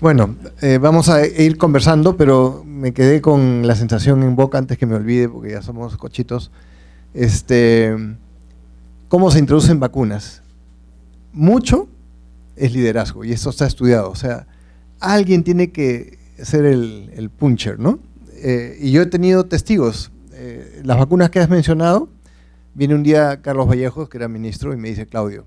Bueno, vamos a ir conversando, pero me quedé con la sensación en boca antes que me olvide, porque ya somos cochitos. ¿Cómo se introducen vacunas? Mucho es liderazgo, y eso está estudiado. O sea, alguien tiene que ser el puncher, ¿no? Y yo he tenido testigos. Las vacunas que has mencionado, viene un día Carlos Vallejos, que era ministro, y me dice: Claudio,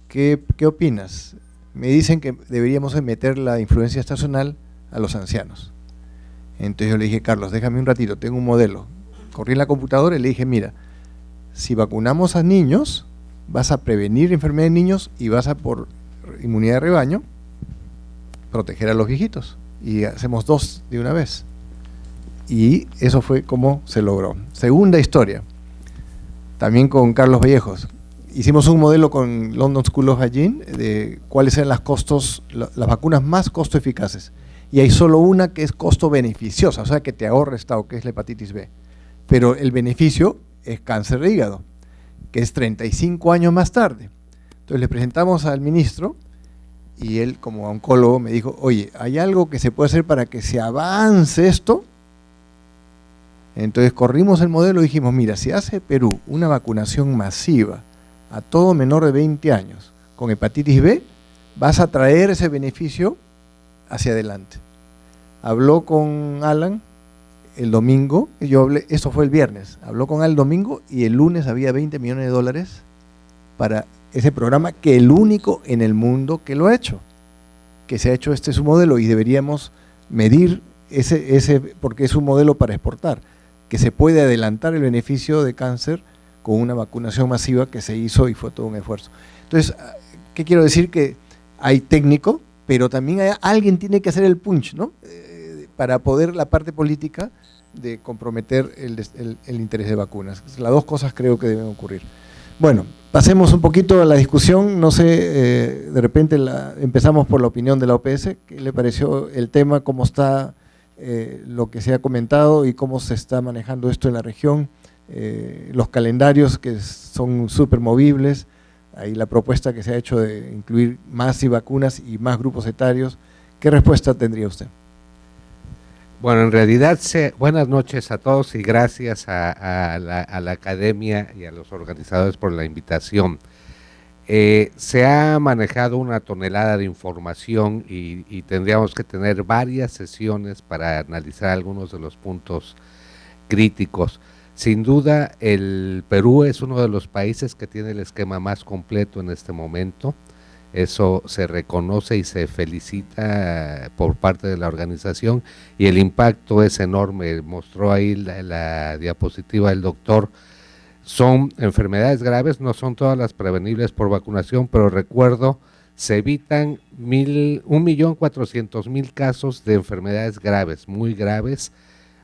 ¿qué opinas? Me dicen que deberíamos meter la influencia estacional a los ancianos. Entonces yo le dije: Carlos, déjame un ratito, tengo un modelo. Corrí en la computadora y le dije: mira, si vacunamos a niños, vas a prevenir enfermedades en niños y vas a, por inmunidad de rebaño, proteger a los viejitos. Y hacemos dos de una vez. Y eso fue como se logró. Segunda historia, también con Carlos Vallejos. Hicimos un modelo con London School of Hygiene de cuáles eran las vacunas más costo eficaces. Y hay solo una que es costo beneficiosa, o sea que te ahorra Estado, que es la hepatitis B. Pero el beneficio es cáncer de hígado, que es 35 años más tarde. Entonces le presentamos al ministro y él, como oncólogo, me dijo: oye, ¿hay algo que se puede hacer para que se avance esto? Entonces corrimos el modelo y dijimos: mira, si hace Perú una vacunación masiva a todo menor de 20 años con hepatitis B, vas a traer ese beneficio hacia adelante. Habló con Alan el domingo, eso fue el viernes, habló con Alan el domingo y el lunes había $20 millones para ese programa, que el único en el mundo que lo ha hecho, que se ha hecho su modelo, y deberíamos medir ese porque es un modelo para exportar, que se puede adelantar el beneficio de cáncer con una vacunación masiva que se hizo y fue todo un esfuerzo. Entonces, ¿qué quiero decir? Que hay técnico, pero también alguien tiene que hacer el punch, ¿no? Para poder la parte política de comprometer el interés de vacunas. Las dos cosas creo que deben ocurrir. Bueno, pasemos un poquito a la discusión. No sé, de repente empezamos por la opinión de la OPS. ¿Qué le pareció el tema? ¿Cómo está lo que se ha comentado y cómo se está manejando esto en la región? Los calendarios que son súper movibles, ahí la propuesta que se ha hecho de incluir más y vacunas y más grupos etarios. ¿Qué respuesta tendría usted? Bueno, en realidad, buenas noches a todos y gracias a la academia y a los organizadores por la invitación. Se ha manejado una tonelada de información y tendríamos que tener varias sesiones para analizar algunos de los puntos críticos. Sin duda, el Perú es uno de los países que tiene el esquema más completo en este momento. Eso se reconoce y se felicita por parte de la organización, y el impacto es enorme. Mostró ahí la diapositiva del doctor. Son enfermedades graves, no son todas las prevenibles por vacunación, pero recuerdo, se evitan 1.400.000 casos de enfermedades graves, muy graves.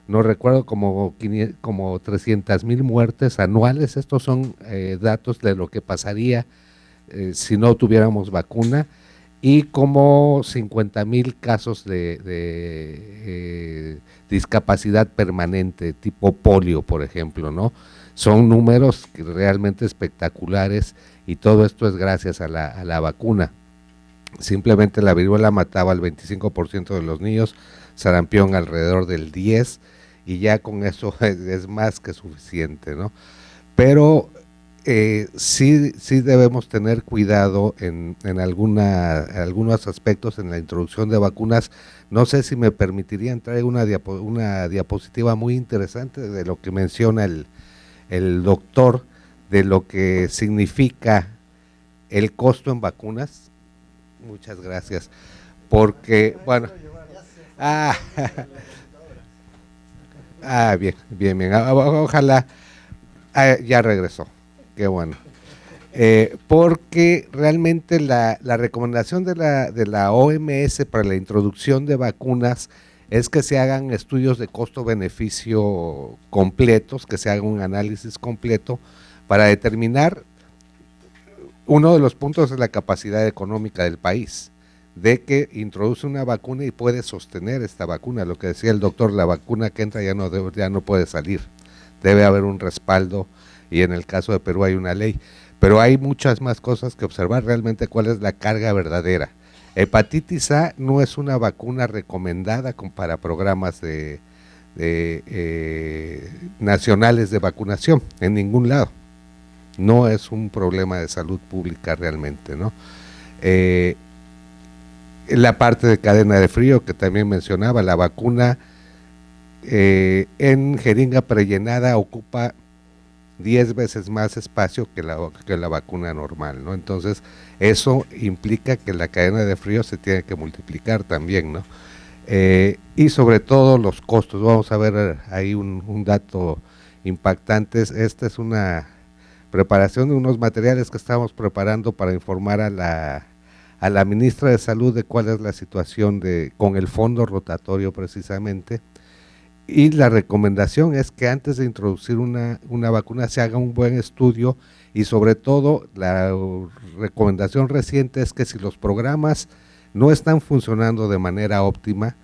No recuerdo, como 300.000 muertes anuales. Estos son datos de lo que pasaría si no tuviéramos vacuna, y como 50.000 casos de discapacidad permanente, tipo polio, por ejemplo, ¿no? Son números realmente espectaculares, y todo esto es gracias a la vacuna. Simplemente la viruela mataba al 25% de los niños, sarampión alrededor del 10%, y ya con eso es más que suficiente, ¿no? Pero sí debemos tener cuidado en algunos aspectos en la introducción de vacunas. No sé si me permitiría entrar en una diapositiva muy interesante de lo que menciona el doctor, de lo que significa el costo en vacunas. Muchas gracias. Porque, bueno, bien, ojalá, ya regresó, qué bueno, porque realmente la recomendación de la OMS para la introducción de vacunas es que se hagan estudios de costo-beneficio completos, que se haga un análisis completo para determinar. Uno de los puntos es la capacidad económica del país, de que introduce una vacuna y puede sostener esta vacuna. Lo que decía el doctor, la vacuna que entra ya no puede salir, debe haber un respaldo, y en el caso de Perú hay una ley, pero hay muchas más cosas que observar. Realmente cuál es la carga verdadera. Hepatitis A no es una vacuna recomendada para programas nacionales de vacunación en ningún lado. No es un problema de salud pública realmente, ¿no? La parte de cadena de frío que también mencionaba, la vacuna en jeringa prellenada ocupa 10 veces más espacio que la vacuna normal, ¿no? Entonces, eso implica que la cadena de frío se tiene que multiplicar también, ¿no? Y sobre todo los costos. Vamos a ver ahí un dato impactante. Esta es una preparación de unos materiales que estamos preparando para informar a la ministra de Salud de cuál es la situación con el fondo rotatorio precisamente. Y la recomendación es que antes de introducir una vacuna se haga un buen estudio, y sobre todo la recomendación reciente es que si los programas no están funcionando de manera óptima,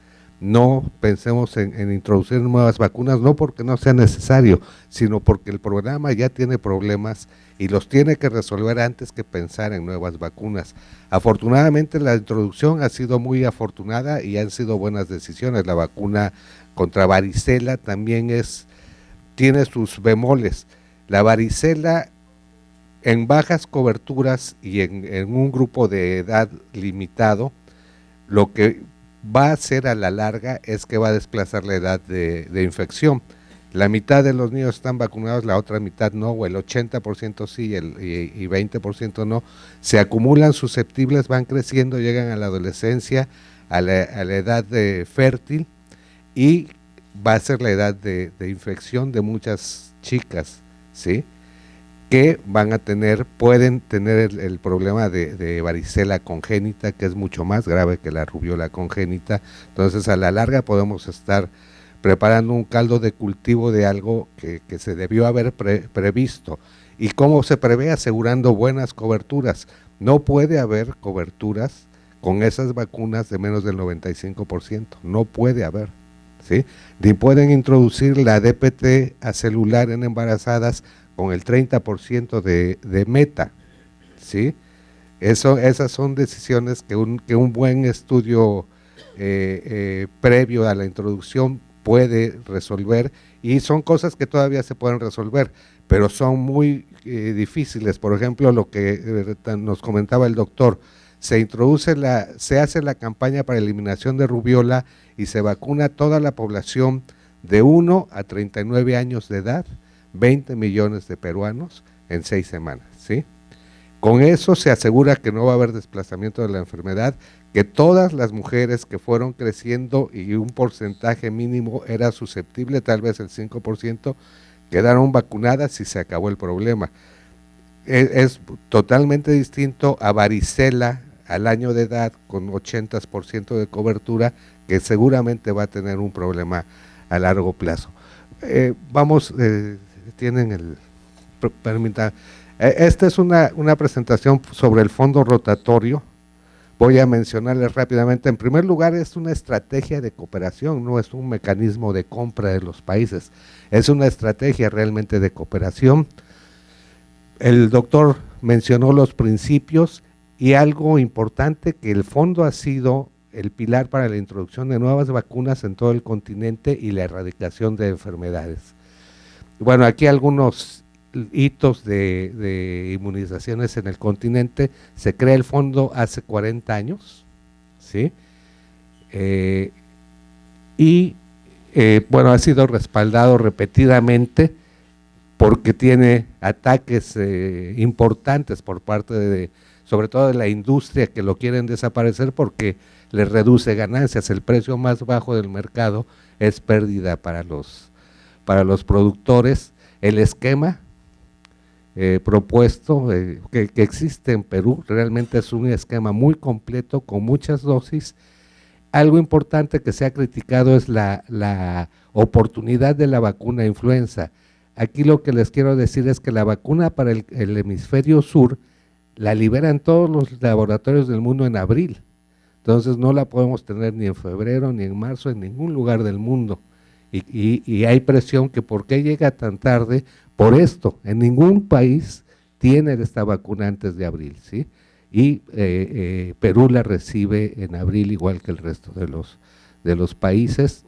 no pensemos en introducir nuevas vacunas, no porque no sea necesario, sino porque el programa ya tiene problemas y los tiene que resolver antes que pensar en nuevas vacunas. Afortunadamente la introducción ha sido muy afortunada y han sido buenas decisiones. La vacuna contra varicela también tiene sus bemoles. La varicela en bajas coberturas y en un grupo de edad limitado, lo que va a hacer a la larga es que va a desplazar la edad de infección. La mitad de los niños están vacunados, la otra mitad no, o el 80% sí y 20% no. Se acumulan susceptibles, van creciendo, llegan a la adolescencia, a la edad fértil, y va a ser la edad de infección de muchas chicas, ¿sí?, que pueden tener el problema de varicela congénita, que es mucho más grave que la rubiola congénita. Entonces, a la larga podemos estar preparando un caldo de cultivo de algo que se debió haber previsto. ¿Y cómo se prevé? Asegurando buenas coberturas. No puede haber coberturas con esas vacunas de menos del 95%, no puede haber, ¿sí? Ni pueden introducir la DPT acelular en embarazadas con el 30% de meta, ¿sí? Esas son decisiones que un buen estudio previo a la introducción puede resolver, y son cosas que todavía se pueden resolver, pero son muy difíciles. Por ejemplo, lo que nos comentaba el doctor, se hace la campaña para eliminación de rubiola y se vacuna a toda la población de 1 a 39 años de edad, 20 millones de peruanos en 6 semanas, ¿sí? Con eso se asegura que no va a haber desplazamiento de la enfermedad, que todas las mujeres que fueron creciendo y un porcentaje mínimo era susceptible, tal vez el 5%, quedaron vacunadas y se acabó el problema. Es totalmente distinto a varicela al año de edad con 80% de cobertura, que seguramente va a tener un problema a largo plazo. Esta es una presentación sobre el fondo rotatorio. Voy a mencionarles rápidamente. En primer lugar, es una estrategia de cooperación, no es un mecanismo de compra de los países, es una estrategia realmente de cooperación. El doctor mencionó los principios, y algo importante, que el fondo ha sido el pilar para la introducción de nuevas vacunas en todo el continente y la erradicación de enfermedades. Bueno, aquí algunos hitos de inmunizaciones en el continente. Se crea el fondo hace 40 años, ¿sí? Bueno, ha sido respaldado repetidamente porque tiene ataques importantes por parte sobre todo de la industria, que lo quieren desaparecer porque les reduce ganancias. El precio más bajo del mercado es pérdida para los productores. El esquema propuesto que existe en Perú realmente es un esquema muy completo con muchas dosis. Algo importante que se ha criticado es la oportunidad de la vacuna influenza. Aquí lo que les quiero decir es que la vacuna para el hemisferio sur la liberan todos los laboratorios del mundo en abril. Entonces no la podemos tener ni en febrero ni en marzo en ningún lugar del mundo. Y hay presión que por qué llega tan tarde. Por esto, en ningún país tiene esta vacuna antes de abril, ¿sí? y Perú la recibe en abril, igual que el resto de los países.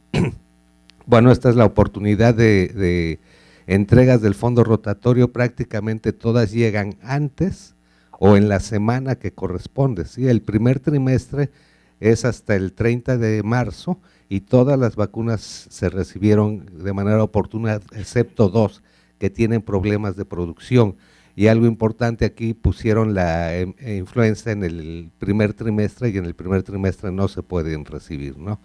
Bueno, esta es la oportunidad de entregas del fondo rotatorio, prácticamente todas llegan antes o en la semana que corresponde, ¿sí? El primer trimestre es hasta el 30 de marzo y todas las vacunas se recibieron de manera oportuna, excepto 2 que tienen problemas de producción. Y algo importante, aquí pusieron la influenza en el primer trimestre y en el primer trimestre no se pueden recibir, ¿no?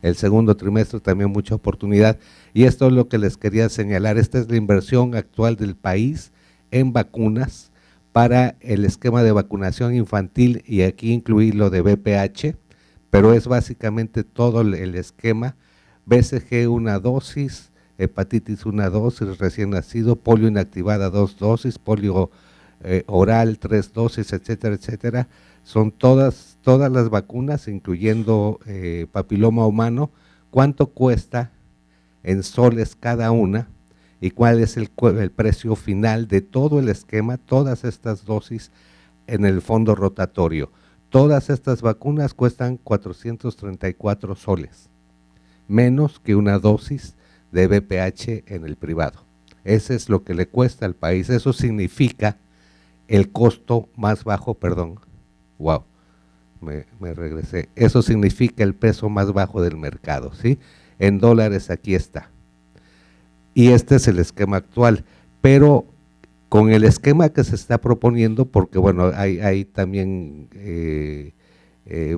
El segundo trimestre también mucha oportunidad, y esto es lo que les quería señalar. Esta es la inversión actual del país en vacunas para el esquema de vacunación infantil, y aquí incluí lo de VPH, pero es básicamente todo el esquema: BCG 1 dosis, hepatitis 1 dosis, recién nacido, polio inactivada 2 dosis, polio oral 3 dosis, etcétera, etcétera. Son todas las vacunas, incluyendo papiloma humano. ¿Cuánto cuesta en soles cada una y cuál es el precio final de todo el esquema, todas estas dosis en el fondo rotatorio? Todas estas vacunas cuestan 434 soles, menos que una dosis de VPH en el privado. Ese es lo que le cuesta al país. Eso significa el costo más bajo, wow, me regresé. Eso significa el peso más bajo del mercado, ¿sí? En dólares aquí está. Y este es el esquema actual, pero con el esquema que se está proponiendo, porque bueno, hay también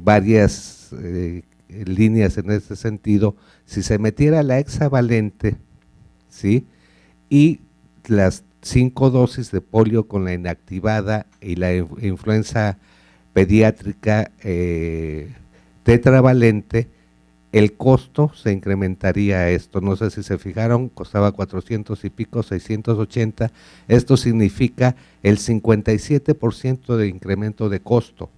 varias líneas en este sentido. Si se metiera la hexavalente, ¿sí?, y las 5 dosis de polio con la inactivada y la influenza pediátrica tetravalente, el costo se incrementaría a esto. No sé si se fijaron, costaba 400 y pico, 680. Esto significa el 57% de incremento de costo.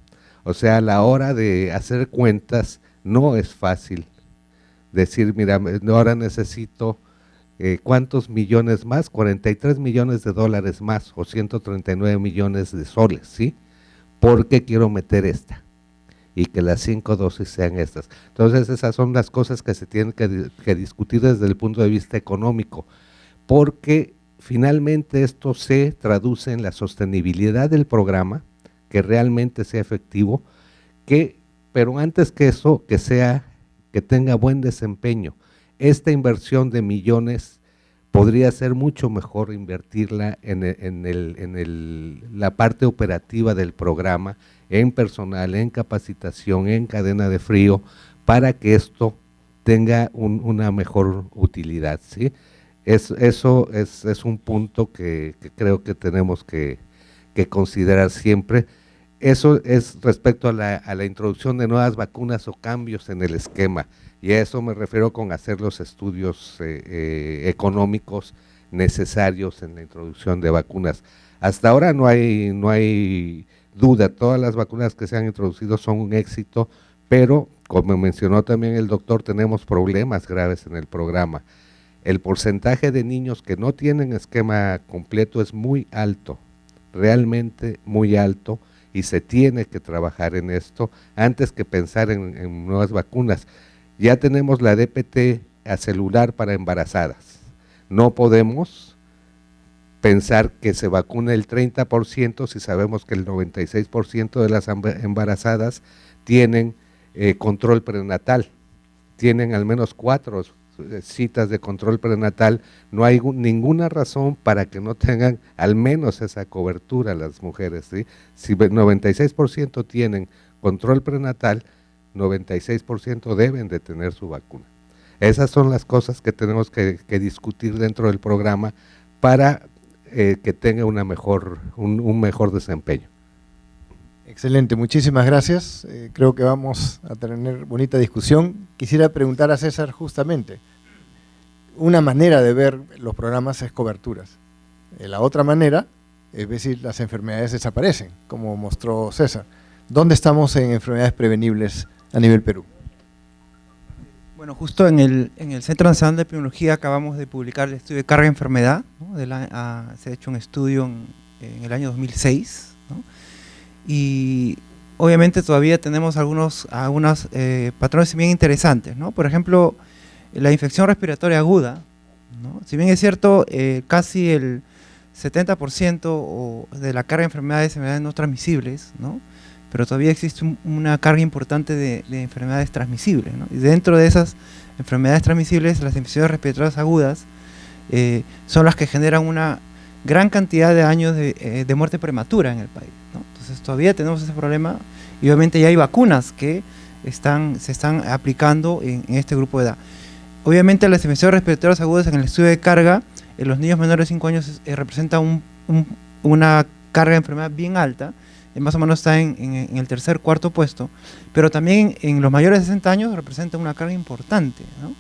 O sea, a la hora de hacer cuentas no es fácil decir, mira, ahora necesito ¿cuántos millones más? 43 millones de dólares más, o 139 millones de soles, ¿sí? ¿Por qué quiero meter esta? Y que las 5 dosis sean estas. Entonces esas son las cosas que se tienen que discutir desde el punto de vista económico, porque finalmente esto se traduce en la sostenibilidad del programa, que realmente sea efectivo, pero antes que eso, que tenga buen desempeño. Esta inversión de millones podría ser mucho mejor invertirla en la parte operativa del programa, en personal, en capacitación, en cadena de frío, para que esto tenga una mejor utilidad, ¿sí? Eso es un punto que creo que tenemos que considerar siempre. Eso es respecto a la introducción de nuevas vacunas o cambios en el esquema, y a eso me refiero con hacer los estudios económicos necesarios en la introducción de vacunas. Hasta ahora no hay duda, todas las vacunas que se han introducido son un éxito, pero como mencionó también el doctor, tenemos problemas graves en el programa. El porcentaje de niños que no tienen esquema completo es muy alto, realmente muy alto, y se tiene que trabajar en esto antes que pensar en nuevas vacunas. Ya tenemos la DPT acelular para embarazadas. No podemos pensar que se vacune el 30% si sabemos que el 96% de las embarazadas tienen control prenatal, tienen al menos 4 citas de control prenatal. No hay ninguna razón para que no tengan al menos esa cobertura las mujeres, ¿sí? Si el 96% tienen control prenatal, 96% deben de tener su vacuna. Esas son las cosas que tenemos que discutir dentro del programa para que tenga un mejor desempeño. Excelente, muchísimas gracias. Creo que vamos a tener bonita discusión. Quisiera preguntar a César justamente, una manera de ver los programas es coberturas. La otra manera es ver si las enfermedades desaparecen, como mostró César. ¿Dónde estamos en enfermedades prevenibles a nivel Perú? Bueno, justo en el Centro Nacional de Epidemiología acabamos de publicar el estudio de carga de enfermedad, ¿no? Se ha hecho un estudio en el año 2006, ¿no? y obviamente todavía tenemos algunos patrones bien interesantes, ¿no? Por ejemplo, la infección respiratoria aguda, ¿no? Si bien es cierto, casi el 70% de la carga de enfermedades no transmisibles, ¿no? Pero todavía existe una carga importante de enfermedades transmisibles, ¿no? Y dentro de esas enfermedades transmisibles, las infecciones respiratorias agudas son las que generan una gran cantidad de años de muerte prematura en el país, ¿no? Entonces todavía tenemos ese problema y obviamente ya hay vacunas que se están aplicando en este grupo de edad. Obviamente las infecciones respiratorias agudas en el estudio de carga en los niños menores de 5 años representa una carga de enfermedad bien alta, más o menos está en el tercer, cuarto puesto, pero también en los mayores de 60 años representa una carga importante, ¿no?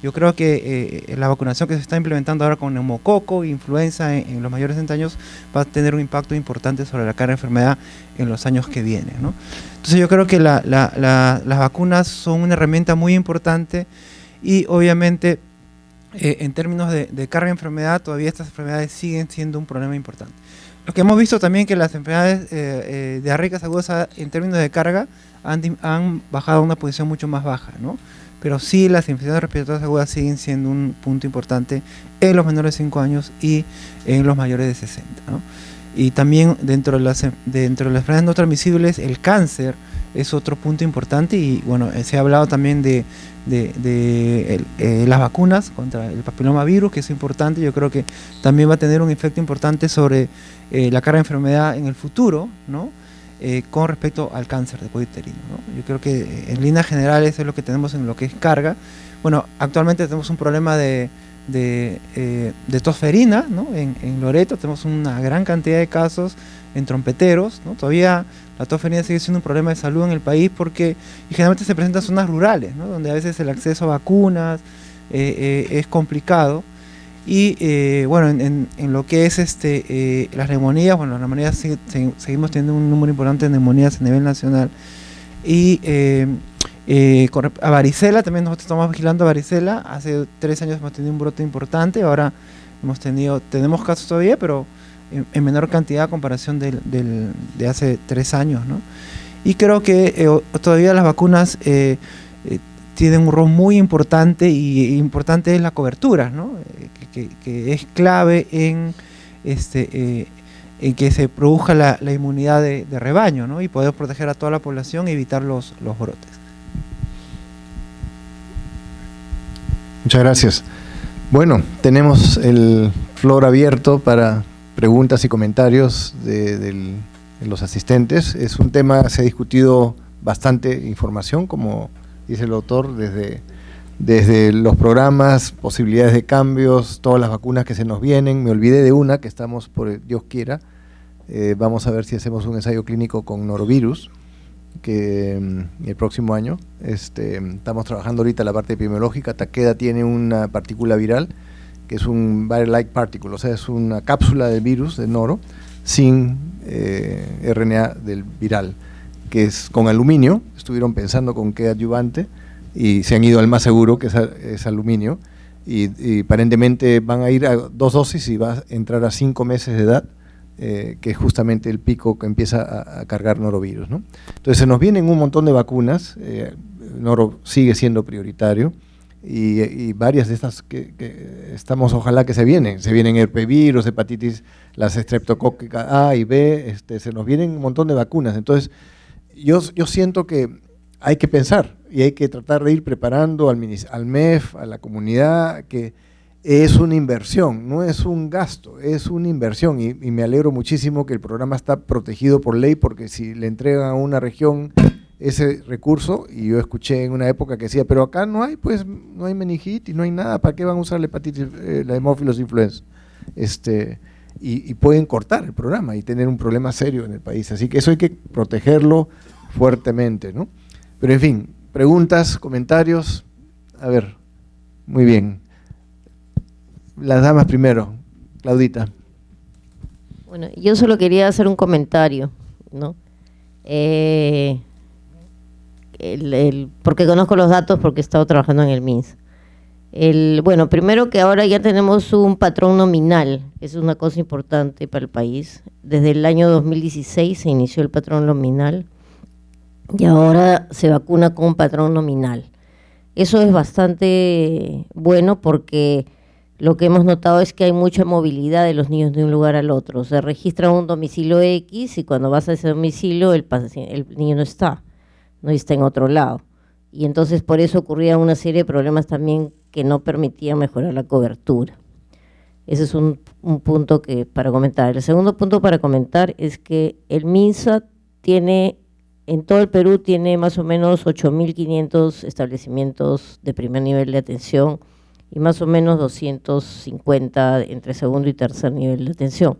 Yo creo que la vacunación que se está implementando ahora con neumococo e influenza en los mayores de 60 años va a tener un impacto importante sobre la carga de enfermedad en los años que vienen, ¿no? Entonces yo creo que las vacunas son una herramienta muy importante y obviamente en términos de carga de enfermedad todavía estas enfermedades siguen siendo un problema importante. Lo que hemos visto también que las enfermedades diarreicas agudas en términos de carga han bajado a una posición mucho más baja, ¿no? Pero sí las infecciones respiratorias agudas siguen siendo un punto importante en los menores de 5 años y en los mayores de 60, ¿no? Y también dentro de las enfermedades no transmisibles, el cáncer es otro punto importante y bueno, se ha hablado también de las vacunas contra el papilomavirus, que es importante. Yo creo que también va a tener un efecto importante sobre la carga de enfermedad en el futuro, ¿no? Con respecto al cáncer de cuello uterino, ¿no? Yo creo que en líneas generales es lo que tenemos en lo que es carga. Bueno, actualmente tenemos un problema de tosferina, ¿no? En Loreto tenemos una gran cantidad de casos en trompeteros, ¿no? Todavía la tosferina sigue siendo un problema de salud en el país porque y generalmente se presenta en zonas rurales, ¿no? Donde a veces el acceso a vacunas es complicado. Y bueno, en lo que es las neumonías, bueno, las neumonías seguimos teniendo un número importante de neumonías a nivel nacional. Y a varicela, también nosotros estamos vigilando a varicela. Hace 3 años hemos tenido un brote importante, ahora tenemos casos todavía, pero en menor cantidad a comparación de hace 3 años, ¿no? Y creo que todavía las vacunas tienen un rol muy importante y importante es la cobertura, ¿no? Que es clave en que se produzca la inmunidad de rebaño, ¿no? Y poder proteger a toda la población y evitar los brotes. Muchas gracias. Bueno, tenemos el floor abierto para preguntas y comentarios de los asistentes. Es un tema, se ha discutido bastante información, como dice el autor, desde los programas, posibilidades de cambios, todas las vacunas que se nos vienen. Me olvidé de una que estamos, por Dios quiera, vamos a ver si hacemos un ensayo clínico con norovirus, que el próximo año. Estamos trabajando ahorita la parte epidemiológica. Takeda tiene una partícula viral, que es un viral-like particle, o sea, es una cápsula del virus, de noro, sin RNA del viral, que es con aluminio. Estuvieron pensando con qué adyuvante, y se han ido al más seguro, que es aluminio, y aparentemente van a ir a 2 dosis y va a entrar a 5 meses de edad, que es justamente el pico que empieza a cargar norovirus, ¿no? Entonces se nos vienen un montón de vacunas, noro sigue siendo prioritario, y varias de estas que estamos, ojalá que se vienen herpevirus, hepatitis, las estreptocócicas A y B, se nos vienen un montón de vacunas. Entonces yo siento que hay que pensar y hay que tratar de ir preparando al MEF, a la comunidad, que es una inversión, no es un gasto, es una inversión, y me alegro muchísimo que el programa está protegido por ley, porque si le entregan a una región ese recurso, y yo escuché en una época que decía, pero acá no hay, pues no hay meningitis, no hay nada, ¿para qué van a usar la hepatitis, la hemófilos influenza? Y pueden cortar el programa y tener un problema serio en el país, así que eso hay que protegerlo fuertemente, ¿no? Pero en fin, preguntas, comentarios. A ver, muy bien. Las damas primero. Claudita. Bueno, yo solo quería hacer un comentario, ¿no? Porque conozco los datos porque he estado trabajando en el MINS. Bueno, primero que ahora ya tenemos un patrón nominal, es una cosa importante para el país. Desde el año 2016 se inició el patrón nominal y ahora se vacuna con un patrón nominal. Eso es bastante bueno porque lo que hemos notado es que hay mucha movilidad de los niños de un lugar al otro. Se registra un domicilio X y cuando vas a ese domicilio el niño no está en otro lado. Y entonces por eso ocurría una serie de problemas también que no permitían mejorar la cobertura. Ese es un punto para comentar. El segundo punto para comentar es que el MINSA en todo el Perú tiene más o menos 8.500 establecimientos de primer nivel de atención y más o menos 250 entre segundo y tercer nivel de atención.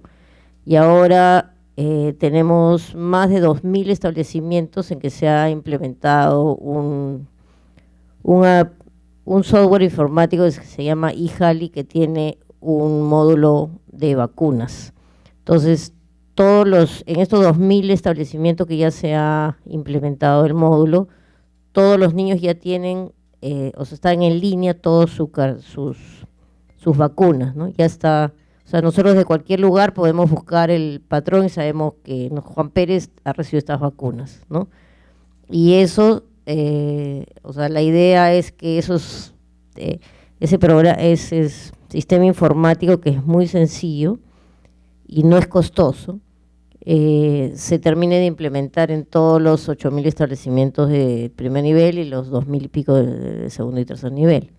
Y ahora tenemos más de 2.000 establecimientos en que se ha implementado un software informático que se llama eHali, que tiene un módulo de vacunas. Entonces, en estos 2.000 establecimientos que ya se ha implementado el módulo, todos los niños ya tienen, están en línea todos sus vacunas, ¿no? Ya está. O sea, nosotros de cualquier lugar podemos buscar el patrón y sabemos que Juan Pérez ha recibido estas vacunas, ¿no? Y eso, la idea es que ese sistema informático, que es muy sencillo y no es costoso, se termine de implementar en todos los 8.000 establecimientos de primer nivel y los 2.000 y pico de segundo y tercer nivel.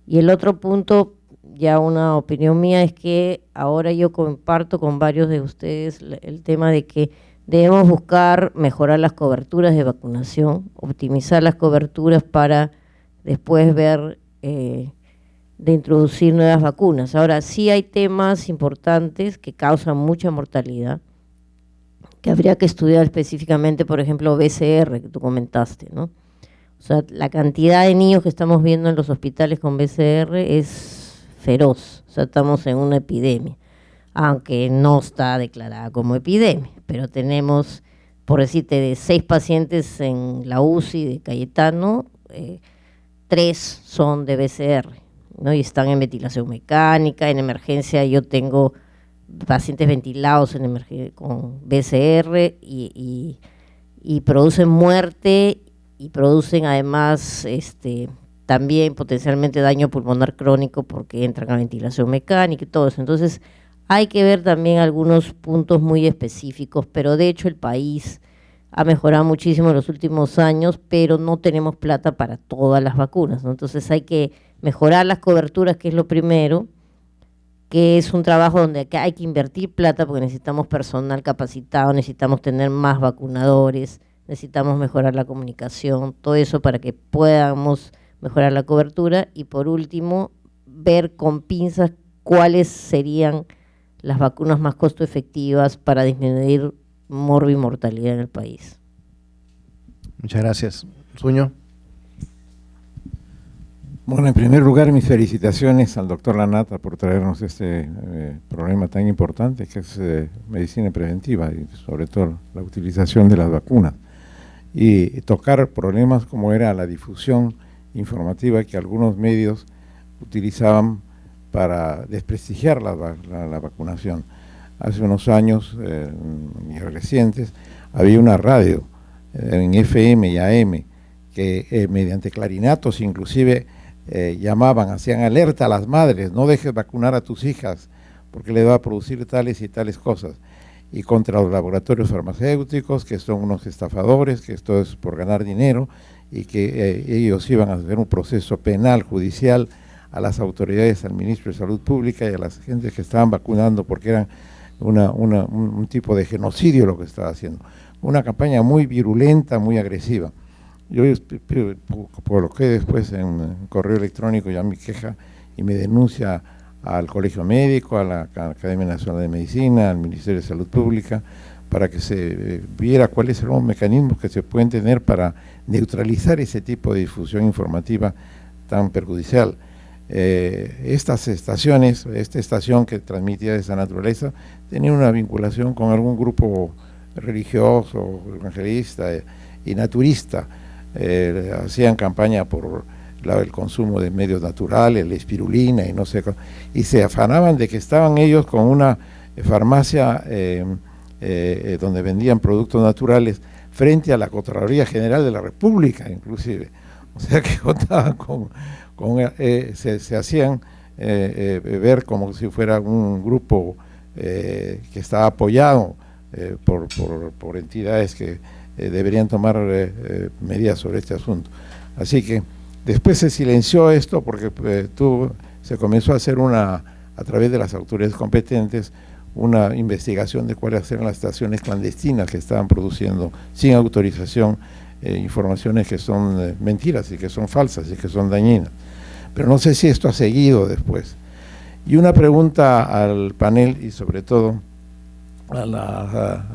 Y el otro punto, ya una opinión mía, es que ahora yo comparto con varios de ustedes el tema de que debemos buscar mejorar las coberturas de vacunación, optimizar las coberturas para después ver de introducir nuevas vacunas. Ahora, sí hay temas importantes que causan mucha mortalidad, que habría que estudiar específicamente, por ejemplo, BCR, que tú comentaste, ¿no? O sea, la cantidad de niños que estamos viendo en los hospitales con BCR es feroz. O sea, estamos en una epidemia, aunque no está declarada como epidemia, pero tenemos, por decirte, de 6 pacientes en la UCI de Cayetano, 3 son de BCR, ¿no? Y están en ventilación mecánica. En emergencia yo tengo pacientes ventilados con BCR y producen muerte y producen además también potencialmente daño pulmonar crónico porque entran a ventilación mecánica y todo eso. Entonces hay que ver también algunos puntos muy específicos, pero de hecho el país ha mejorado muchísimo en los últimos años, pero no tenemos plata para todas las vacunas, ¿no? Entonces hay que mejorar las coberturas, que es lo primero, que es un trabajo donde hay que invertir plata porque necesitamos personal capacitado, necesitamos tener más vacunadores, necesitamos mejorar la comunicación, todo eso para que podamos mejorar la cobertura. Y por último, ver con pinzas cuáles serían las vacunas más costo efectivas para disminuir morbimortalidad en el país. Muchas gracias. Suño. Bueno, en primer lugar, mis felicitaciones al doctor Lanata por traernos este problema tan importante que es medicina preventiva y sobre todo la utilización de las vacunas. Y tocar problemas como era la difusión informativa que algunos medios utilizaban para desprestigiar la vacunación. Hace unos años, y recientes, había una radio en FM y AM que mediante clarinatos inclusive llamaban, hacían alerta a las madres: no dejes vacunar a tus hijas porque le va a producir tales y tales cosas, y contra los laboratorios farmacéuticos, que son unos estafadores, que esto es por ganar dinero, y que ellos iban a hacer un proceso penal, judicial, a las autoridades, al ministro de Salud Pública y a las gentes que estaban vacunando, porque eran un tipo de genocidio lo que estaba haciendo. Una campaña muy virulenta, muy agresiva. Yo coloqué después en correo electrónico ya mi queja y mi denuncia al Colegio Médico, a la Academia Nacional de Medicina, al Ministerio de Salud Pública, para que se viera cuáles son los mecanismos que se pueden tener para neutralizar ese tipo de difusión informativa tan perjudicial. Estas estaciones, esta estación que transmitía de esa naturaleza, tenía una vinculación con algún grupo religioso, evangelista y naturista. Hacían campaña por el consumo de medios naturales, la espirulina y no sé, y se afanaban de que estaban ellos con una farmacia donde vendían productos naturales frente a la Contraloría General de la República, inclusive. O sea que contaban se hacían ver como si fuera un grupo que estaba apoyado por entidades que deberían tomar medidas sobre este asunto. Así que después se silenció esto porque se comenzó a hacer a través de las autoridades competentes, una investigación de cuáles eran las estaciones clandestinas que estaban produciendo sin autorización informaciones que son mentiras y que son falsas y que son dañinas. Pero no sé si esto ha seguido después. Y una pregunta al panel y sobre todo a la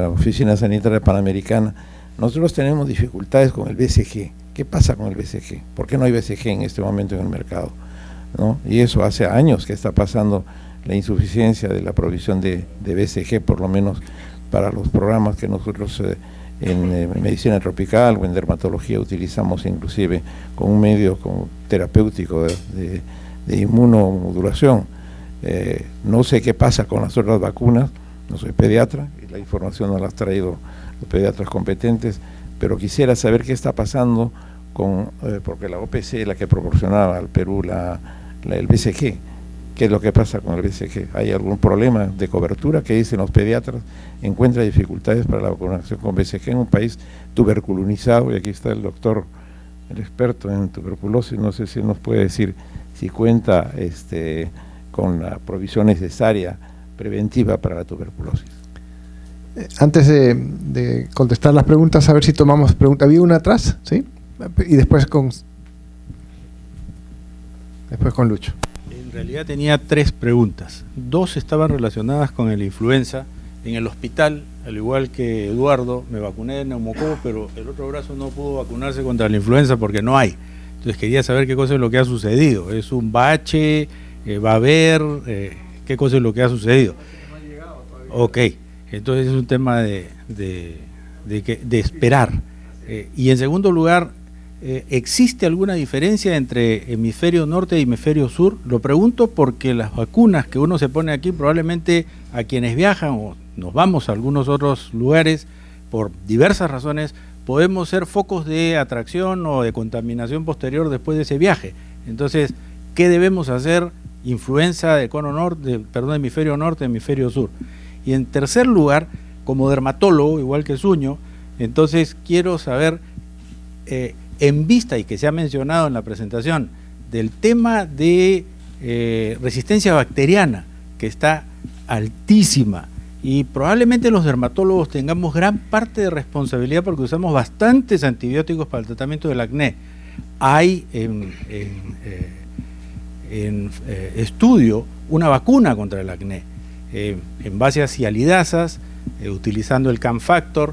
Oficina Sanitaria Panamericana. Nosotros tenemos dificultades con el BCG. ¿Qué pasa con el BCG? ¿Por qué no hay BCG en este momento en el mercado? ¿No? Y eso hace años que está pasando, la insuficiencia de la provisión de BCG, por lo menos para los programas que nosotros en medicina tropical o en dermatología utilizamos, inclusive con un medio terapéutico de inmunomodulación. No sé qué pasa con las otras vacunas, no soy pediatra y la información no la han traído los pediatras competentes, pero quisiera saber qué está pasando porque la OPC es la que proporcionaba al Perú el BCG. ¿Qué es lo que pasa con el BCG? ¿Hay algún problema de cobertura? ¿Qué dicen los pediatras? ¿Encuentra dificultades para la vacunación con BCG en un país tuberculizado? Y aquí está el doctor, el experto en tuberculosis, no sé si nos puede decir si cuenta con la provisión necesaria preventiva para la tuberculosis. Antes de contestar las preguntas, a ver si tomamos preguntas. Había una atrás, ¿sí? Y después con Lucho. En realidad tenía 3 preguntas. 2 estaban relacionadas con la influenza. En el hospital, al igual que Eduardo, me vacuné de neumococo, pero el otro brazo no pudo vacunarse contra la influenza porque no hay. Entonces quería saber qué cosa es lo que ha sucedido. ¿Es un bache? ¿Va a haber? ¿Qué cosa es lo que ha sucedido? No ha llegado todavía. Ok, entonces es un tema de esperar. Y en segundo lugar, ¿existe alguna diferencia entre hemisferio norte y hemisferio sur? Lo pregunto porque las vacunas que uno se pone aquí, probablemente a quienes viajan o nos vamos a algunos otros lugares por diversas razones, podemos ser focos de atracción o de contaminación posterior después de ese viaje. Entonces, ¿qué debemos hacer? Influenza de cono norte, hemisferio norte, hemisferio sur. Y en tercer lugar, como dermatólogo, igual que Suño, entonces quiero saber, en vista y que se ha mencionado en la presentación, del tema de resistencia bacteriana, que está altísima, y probablemente los dermatólogos tengamos gran parte de responsabilidad porque usamos bastantes antibióticos para el tratamiento del acné. Hay en estudio una vacuna contra el acné, en base a cialidasas, utilizando el CAM-Factor.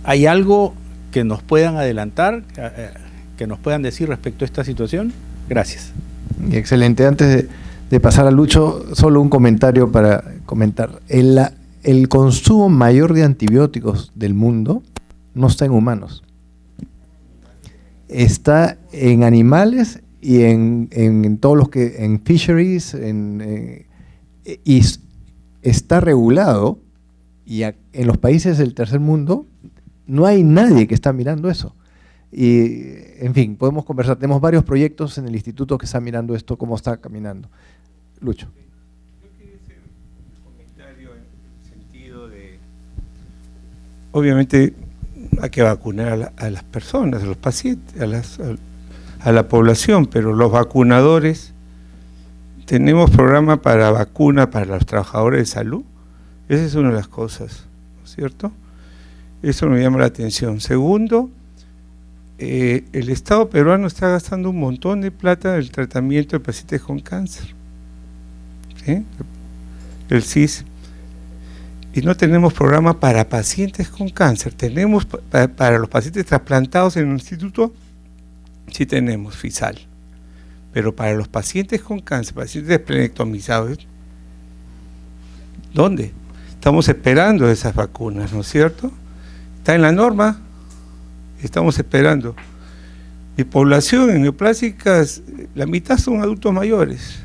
¿Hay algo que nos puedan adelantar, que nos puedan decir respecto a esta situación? Gracias. Excelente. Antes de pasar a Lucho, solo un comentario para comentar. El consumo mayor de antibióticos del mundo no está en humanos. Está en animales y en todos los que, en fisheries, y está regulado, y en los países del tercer mundo no hay nadie que está mirando eso. Y, en fin, podemos conversar. Tenemos varios proyectos en el instituto que están mirando esto, cómo está caminando. Lucho. Yo quería hacer un comentario en el sentido de, obviamente hay que vacunar a las personas, a los pacientes, a la población, pero los vacunadores, tenemos programa para vacuna para los trabajadores de salud. Esa es una de las cosas, ¿no es cierto? Eso me llama la atención. Segundo, el Estado peruano está gastando un montón de plata en el tratamiento de pacientes con cáncer, ¿sí? El CIS. Y no tenemos programa para pacientes con cáncer. Tenemos para los pacientes trasplantados en el instituto, sí tenemos FISAL. Pero para los pacientes con cáncer, pacientes esplenectomizados, ¿dónde? Estamos esperando esas vacunas, ¿no es cierto? Está en la norma, estamos esperando. Mi población en neoplásicas, la mitad son adultos mayores.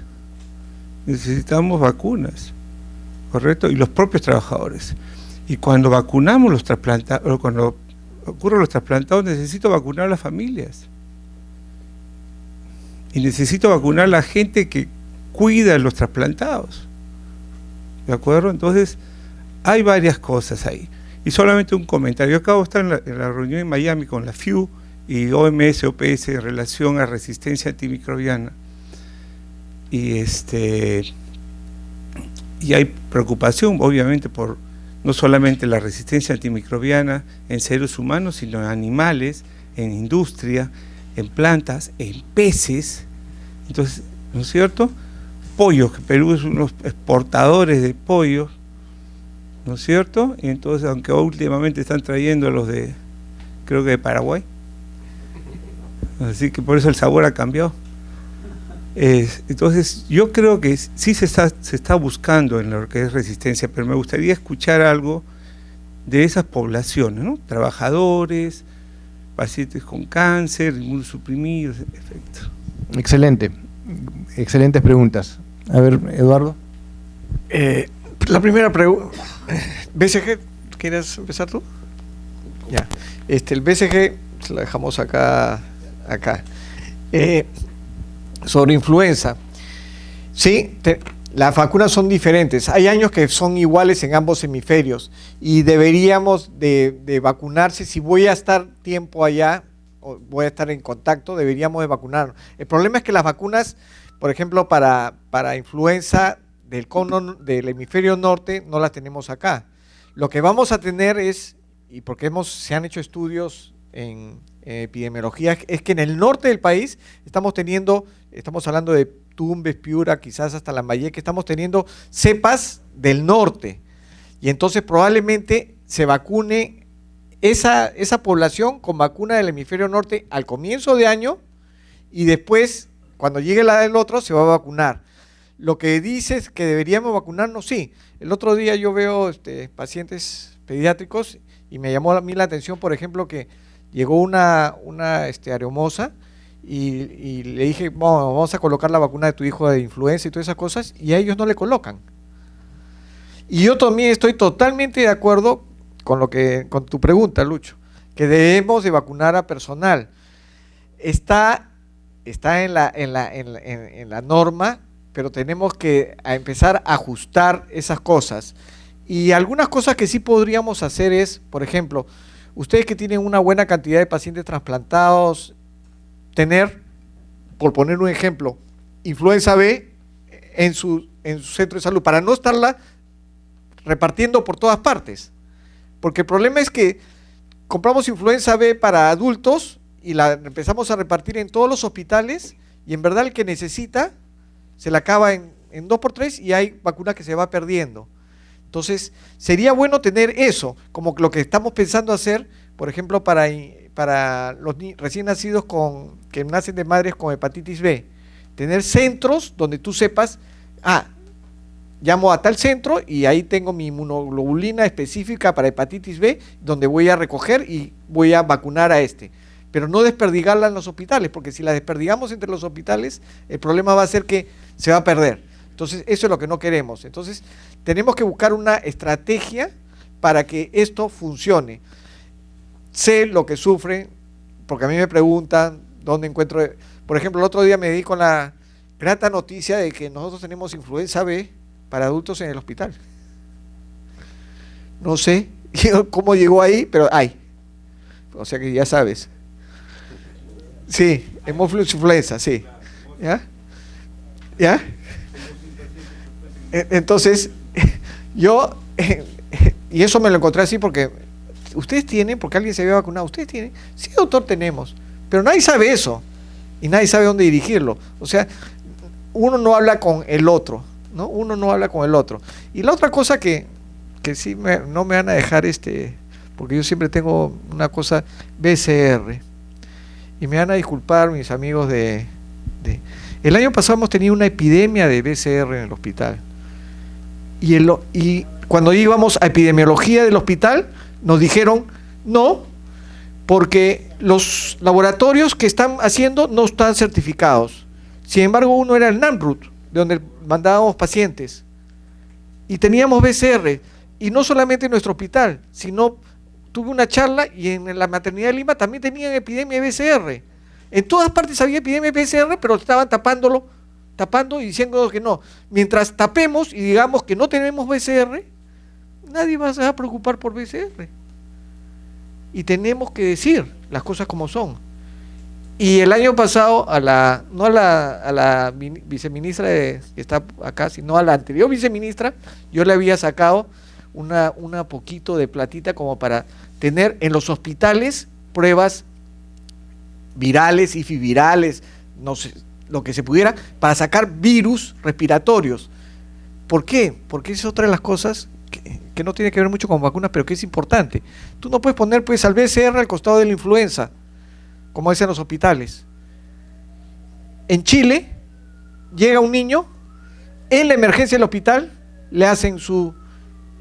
Necesitamos vacunas, ¿correcto? Y los propios trabajadores. Y cuando vacunamos los trasplantados, cuando ocurren los trasplantados, necesito vacunar a las familias. Y necesito vacunar a la gente que cuida a los trasplantados. ¿De acuerdo? Entonces, hay varias cosas ahí. Y solamente un comentario. Yo acabo de estar en la reunión en Miami con la FIU y OMS, OPS en relación a resistencia antimicrobiana. Y hay preocupación, obviamente, por no solamente la resistencia antimicrobiana en seres humanos, sino en animales, en industria, en plantas, en peces. Entonces, ¿no es cierto? Pollos, que Perú es unos exportadores de pollos, ¿no es cierto? Y entonces, aunque últimamente están trayendo los de, creo que de Paraguay, así que por eso el sabor ha cambiado. Entonces, yo creo que sí se está buscando en lo que es resistencia, pero me gustaría escuchar algo de esas poblaciones, ¿no? Trabajadores, pacientes con cáncer, inmunosuprimidos, en efecto. Excelente, excelentes preguntas. A ver, Eduardo. La primera pregunta, BCG, ¿quieres empezar tú? Ya, el BCG se lo dejamos acá. Sobre influenza, sí, las vacunas son diferentes. Hay años que son iguales en ambos hemisferios y deberíamos de vacunarse. Si voy a estar tiempo allá o voy a estar en contacto, deberíamos de vacunarnos. El problema es que las vacunas, por ejemplo, para influenza del cono del hemisferio norte, no las tenemos acá. Lo que vamos a tener es, y porque se han hecho estudios en epidemiología, es que en el norte del país estamos hablando de Tumbes, Piura, quizás hasta Lambayeque, estamos teniendo cepas del norte, y entonces probablemente se vacune esa población con vacuna del hemisferio norte al comienzo de año, y después, cuando llegue la del otro, se va a vacunar. Lo que dices que deberíamos vacunarnos, sí. El otro día yo veo pacientes pediátricos y me llamó a mí la atención, por ejemplo, que llegó una areomosa y le dije, vamos a colocar la vacuna de tu hijo de influenza y todas esas cosas, y a ellos no le colocan. Y yo también estoy totalmente de acuerdo con tu pregunta, Lucho, que debemos de vacunar a personal. Está en la norma, pero tenemos que empezar a ajustar esas cosas. Y algunas cosas que sí podríamos hacer es, por ejemplo, ustedes que tienen una buena cantidad de pacientes trasplantados, tener, por poner un ejemplo, influenza B en su centro de salud, para no estarla repartiendo por todas partes. Porque el problema es que compramos influenza B para adultos y la empezamos a repartir en todos los hospitales, y en verdad el que necesita se la acaba en 2x3 y hay vacuna que se va perdiendo. Entonces, sería bueno tener eso, como lo que estamos pensando hacer, por ejemplo, para los recién nacidos que nacen de madres con hepatitis B. Tener centros donde tú sepas, llamo a tal centro y ahí tengo mi inmunoglobulina específica para hepatitis B, donde voy a recoger y voy a vacunar a pero no desperdigarla en los hospitales, porque si la desperdigamos entre los hospitales, el problema va a ser que se va a perder. Entonces, eso es lo que no queremos. Entonces, tenemos que buscar una estrategia para que esto funcione. Sé lo que sufren, porque a mí me preguntan dónde encuentro. Por ejemplo, el otro día me di con la grata noticia de que nosotros tenemos influenza B para adultos en el hospital. No sé cómo llegó ahí, pero hay. O sea que ya sabes. Sí, influenza, sí. ¿Ya? ¿Ya? Entonces, yo, y eso me lo encontré así porque ustedes tienen, porque alguien se había vacunado, ustedes tienen, sí doctor tenemos, pero nadie sabe eso y nadie sabe dónde dirigirlo. O sea, uno no habla con el otro, ¿no? Uno no habla con el otro. Y la otra cosa que sí no me van a dejar, porque yo siempre tengo una cosa, BCR, y me van a disculpar mis amigos el año pasado hemos tenido una epidemia de BCR en el hospital. Y cuando íbamos a epidemiología del hospital, nos dijeron no, porque los laboratorios que están haciendo no están certificados. Sin embargo, uno era el NAMRUT, de donde mandábamos pacientes, y teníamos BCR, y no solamente en nuestro hospital, sino tuve una charla y en la maternidad de Lima también tenían epidemia de BCR. En todas partes había epidemia de BCR, pero estaban tapando y diciendo que no. Mientras tapemos y digamos que no tenemos BCR, nadie va a preocupar por BCR. Y tenemos que decir las cosas como son. Y el año pasado, no a la viceministra que está acá, sino a la anterior viceministra, yo le había sacado una poquito de platita como para tener en los hospitales pruebas virales y fivirales, no sé, lo que se pudiera, para sacar virus respiratorios. ¿Por qué? Porque es otra de las cosas que no tiene que ver mucho con vacunas, pero que es importante. Tú no puedes poner pues al BCR al costado de la influenza, como es en los hospitales. En Chile, llega un niño, en la emergencia del hospital, le hacen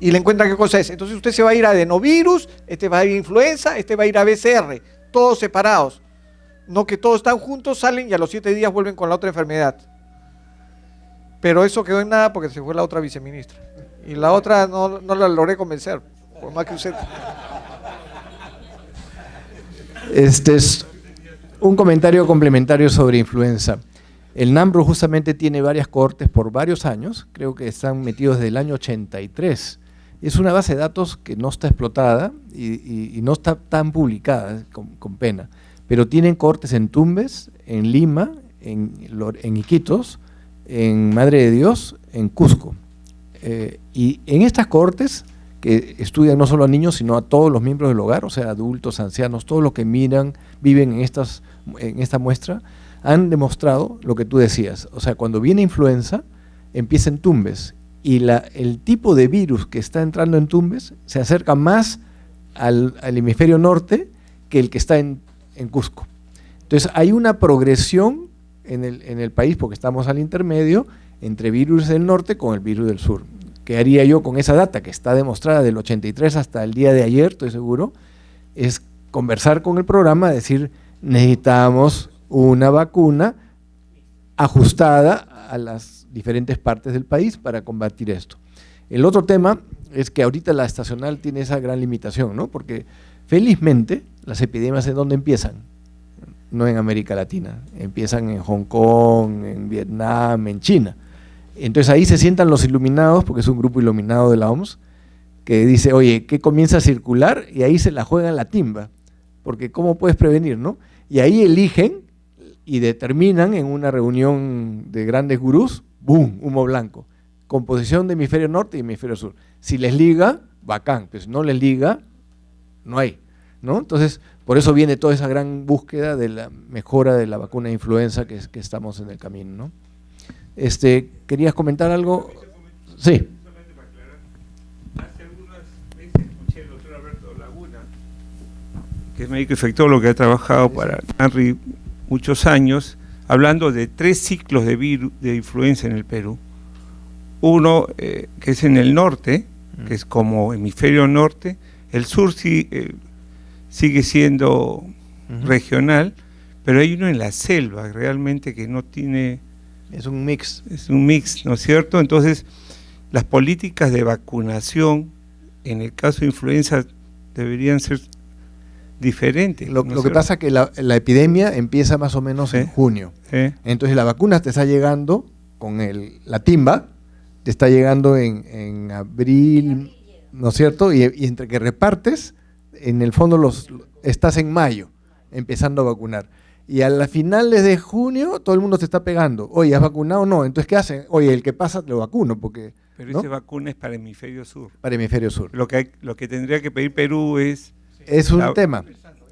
y le encuentran qué cosa es. Entonces usted se va a ir a adenovirus, este va a ir a influenza, este va a ir a BCR, todos separados. No que todos están juntos, salen y a los 7 días vuelven con la otra enfermedad. Pero eso quedó en nada porque se fue la otra viceministra. Y la otra no la logré convencer, por más que usted... Este es un comentario complementario sobre influenza. El NAMRU justamente tiene varias cohortes por varios años, creo que están metidos desde el año 83. Es una base de datos que no está explotada y no está tan publicada, con pena, pero tienen cohortes en Tumbes, en Lima, en Iquitos, en Madre de Dios, en Cusco. Y en estas cohortes, que estudian no solo a niños, sino a todos los miembros del hogar, o sea, adultos, ancianos, todos los que viven en esta muestra, han demostrado lo que tú decías. O sea, cuando viene influenza, empieza en Tumbes, y el tipo de virus que está entrando en Tumbes se acerca más al hemisferio norte que el que está en Cusco. Entonces, hay una progresión en el país, porque estamos al intermedio, entre virus del norte con el virus del sur. ¿Qué haría yo con esa data que está demostrada del 83 hasta el día de ayer, estoy seguro? Es conversar con el programa, decir, necesitamos una vacuna ajustada a las diferentes partes del país para combatir esto. El otro tema es que ahorita la estacional tiene esa gran limitación, ¿no? Porque felizmente las epidemias ¿en dónde empiezan? No en América Latina, empiezan en Hong Kong, en Vietnam, en China. Entonces ahí se sientan los iluminados, porque es un grupo iluminado de la OMS, que dice, oye, ¿qué comienza a circular? Y ahí se la juegan la timba, porque ¿cómo puedes prevenir, no? Y ahí eligen y determinan en una reunión de grandes gurús, ¡boom!, humo blanco, composición de hemisferio norte y hemisferio sur. Si les liga, bacán, pues si no les liga, no hay, ¿no? Entonces, por eso viene toda esa gran búsqueda de la mejora de la vacuna de influenza que estamos en el camino, ¿no? ¿Querías comentar algo? Sí. Hace algunas veces escuché al doctor Alberto Laguna, que es médico infectólogo que ha trabajado para NANRI muchos años, hablando de 3 ciclos de influenza en el Perú. Uno que es en el norte, que es como hemisferio norte, el sur sigue siendo regional, pero hay uno en la selva realmente que no tiene... Es un mix. Es un mix, ¿no es cierto? Entonces, las políticas de vacunación, en el caso de influenza, deberían ser diferentes. Lo que pasa es que la epidemia empieza más o menos en junio. Entonces, la vacuna te está llegando con la timba, te está llegando en abril, ¿no es cierto? Y entre que repartes, en el fondo estás en mayo, empezando a vacunar. Y a las finales de junio todo el mundo se está pegando. Oye, ¿has vacunado o no? Entonces, ¿qué hacen? Oye, el que pasa lo vacuno, porque... Pero ¿no? esa vacuna es para hemisferio sur. Para hemisferio sur. Lo que tendría que pedir Perú es... Es un tema.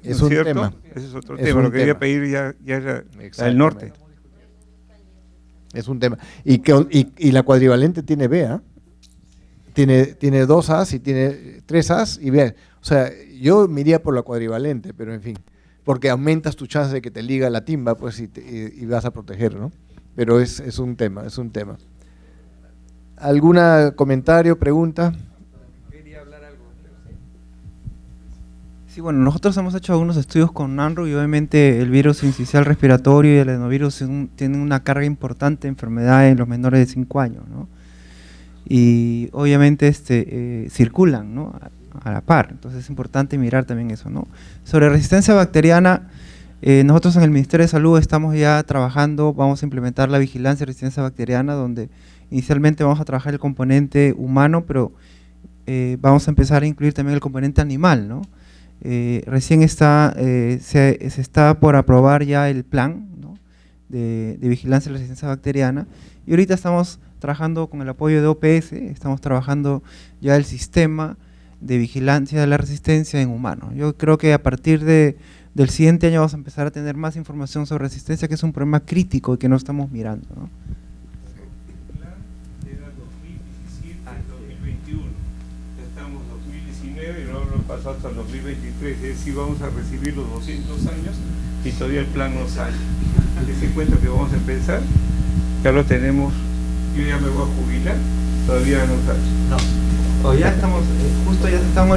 Es un tema. Ese es otro tema. Lo que quería pedir ya era el norte. Es un tema. Y la cuadrivalente tiene B, ¿eh? Tiene 2 As y tiene 3 As y B. O sea, yo me iría por la cuadrivalente, pero en fin, porque aumentas tu chance de que te liga la timba, pues, y vas a proteger, ¿no? Pero es un tema, es un tema. ¿Algún comentario, pregunta? Quería hablar algo. Sí, bueno, nosotros hemos hecho algunos estudios con NANRU y obviamente el virus sincicial respiratorio y el adenovirus tienen una carga importante de enfermedad en los menores de 5 años, ¿no? Y obviamente circulan, ¿no? A la par, entonces es importante mirar también eso, ¿no? Sobre resistencia bacteriana, nosotros en el Ministerio de Salud estamos ya trabajando, vamos a implementar la vigilancia de resistencia bacteriana, donde inicialmente vamos a trabajar el componente humano, pero vamos a empezar a incluir también el componente animal, ¿no? Recién se está por aprobar ya el plan, ¿no? de vigilancia de la resistencia bacteriana, y ahorita estamos trabajando con el apoyo de OPS, estamos trabajando ya el sistema de vigilancia de la resistencia en humanos. Yo creo que a partir del siguiente año vamos a empezar a tener más información sobre resistencia, que es un problema crítico y que no estamos mirando, ¿no? El plan era 2017 al 2021. Ya estamos en 2019 y luego lo pasó hasta el 2023. Es decir, vamos a recibir los 200 años y todavía el plan no sale. Ese cuento que vamos a empezar, ya lo tenemos. Yo ya me voy a jubilar, todavía no sale. No. Ya estamos,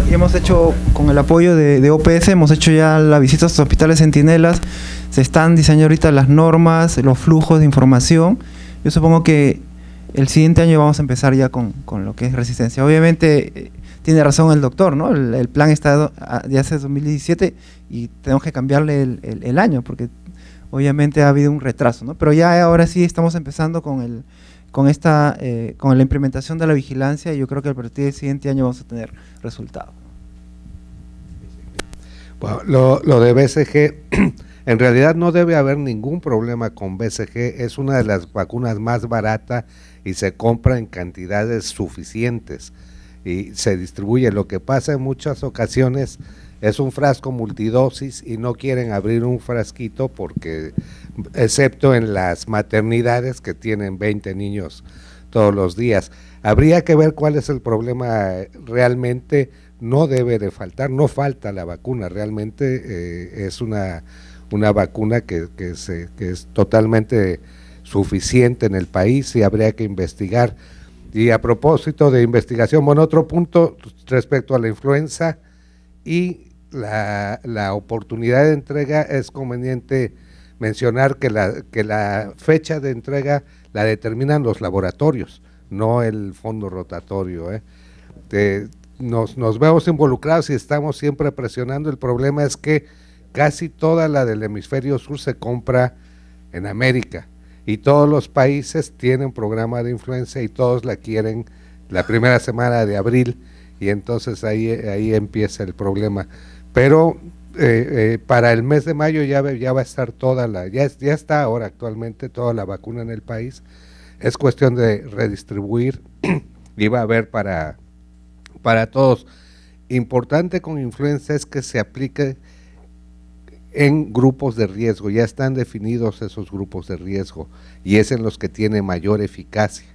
ya hemos hecho, con el apoyo de OPS, hemos hecho ya la visita a los hospitales centinelas, se están diseñando ahorita las normas, los flujos de información. Yo supongo que el siguiente año vamos a empezar ya con lo que es resistencia. Obviamente, tiene razón el doctor, ¿no? El plan está de hace 2017 y tenemos que cambiarle el año, porque obviamente ha habido un retraso, ¿no? Pero ya ahora sí estamos empezando con la implementación de la vigilancia, y yo creo que a partir del siguiente año vamos a tener resultados. Bueno, lo de BCG, en realidad no debe haber ningún problema con BCG, es una de las vacunas más baratas y se compra en cantidades suficientes y se distribuye. Lo que pasa en muchas ocasiones es un frasco multidosis y no quieren abrir un frasquito porque, excepto en las maternidades que tienen 20 niños todos los días. Habría que ver cuál es el problema realmente. No debe de faltar, no falta la vacuna, realmente es una vacuna que es totalmente suficiente en el país y habría que investigar. Y a propósito de investigación, bueno, otro punto respecto a la influenza y la oportunidad de entrega, es conveniente mencionar que la fecha de entrega la determinan los laboratorios, no el fondo rotatorio. Nos vemos involucrados y estamos siempre presionando. El problema es que casi toda la del hemisferio sur se compra en América y todos los países tienen programa de influenza y todos la quieren la primera semana de abril, y entonces ahí empieza el problema. Pero para el mes de mayo ya va a estar ya está ahora actualmente toda la vacuna en el país. Es cuestión de redistribuir y va a haber para todos. Importante con influenza es que se aplique en grupos de riesgo, ya están definidos esos grupos de riesgo y es en los que tiene mayor eficacia.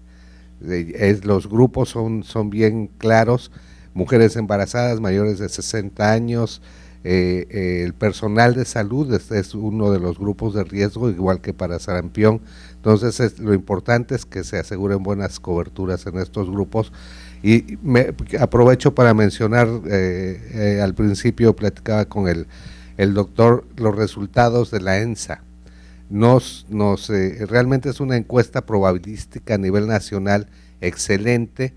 Los grupos son bien claros: mujeres embarazadas mayores de 60 años, el personal de salud es uno de los grupos de riesgo, igual que para sarampión. Entonces lo importante es que se aseguren buenas coberturas en estos grupos. Y aprovecho para mencionar, al principio platicaba con el doctor los resultados de la ENSA. Realmente es una encuesta probabilística a nivel nacional excelente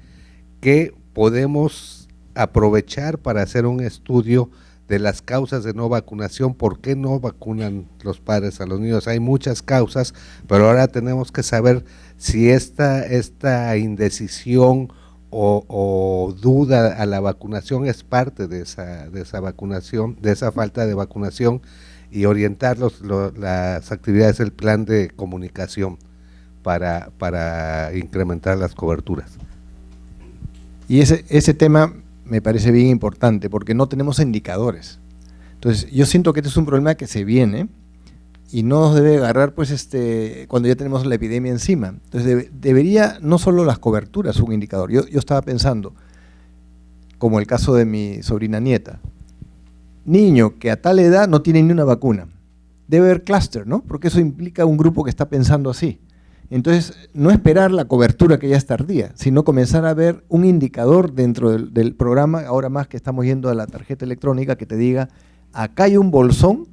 que podemos aprovechar para hacer un estudio de las causas de no vacunación. ¿Por qué no vacunan los padres a los niños? Hay muchas causas, pero ahora tenemos que saber si esta indecisión o duda a la vacunación es parte de esa vacunación, de esa falta de vacunación, y orientar las actividades del plan de comunicación para incrementar las coberturas. Y ese tema me parece bien importante porque no tenemos indicadores. Entonces yo siento que este es un problema que se viene y no nos debe agarrar pues cuando ya tenemos la epidemia encima. Entonces debería no solo las coberturas un indicador. Yo estaba pensando, como el caso de mi sobrina nieta, niño que a tal edad no tiene ni una vacuna, debe haber clúster, ¿no? Porque eso implica un grupo que está pensando así. Entonces, no esperar la cobertura que ya es tardía, sino comenzar a ver un indicador dentro del programa, ahora más que estamos yendo a la tarjeta electrónica, que te diga, acá hay un bolsón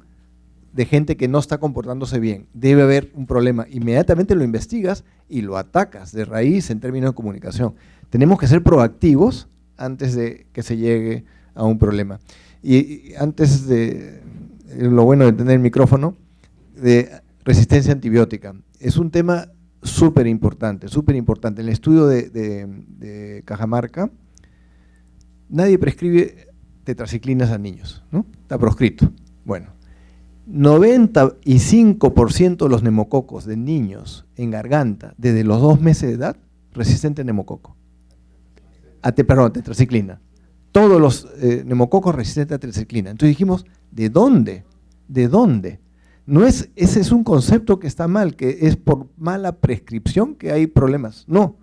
de gente que no está comportándose bien, debe haber un problema, inmediatamente lo investigas y lo atacas de raíz en términos de comunicación. Tenemos que ser proactivos antes de que se llegue a un problema. Y antes de, lo bueno de tener el micrófono, de resistencia antibiótica, es un tema súper importante, súper importante. En el estudio de Cajamarca, nadie prescribe tetraciclinas a niños, ¿no? Está proscrito. Bueno, 95% de los neumococos de niños en garganta desde los 2 meses de edad resistente a neumococo. Perdón, tetraciclina. Todos los neumococos resistentes a tetraciclina. Entonces dijimos, ¿de dónde? ¿De dónde? No es, ese es un concepto que está mal, que es por mala prescripción que hay problemas. No.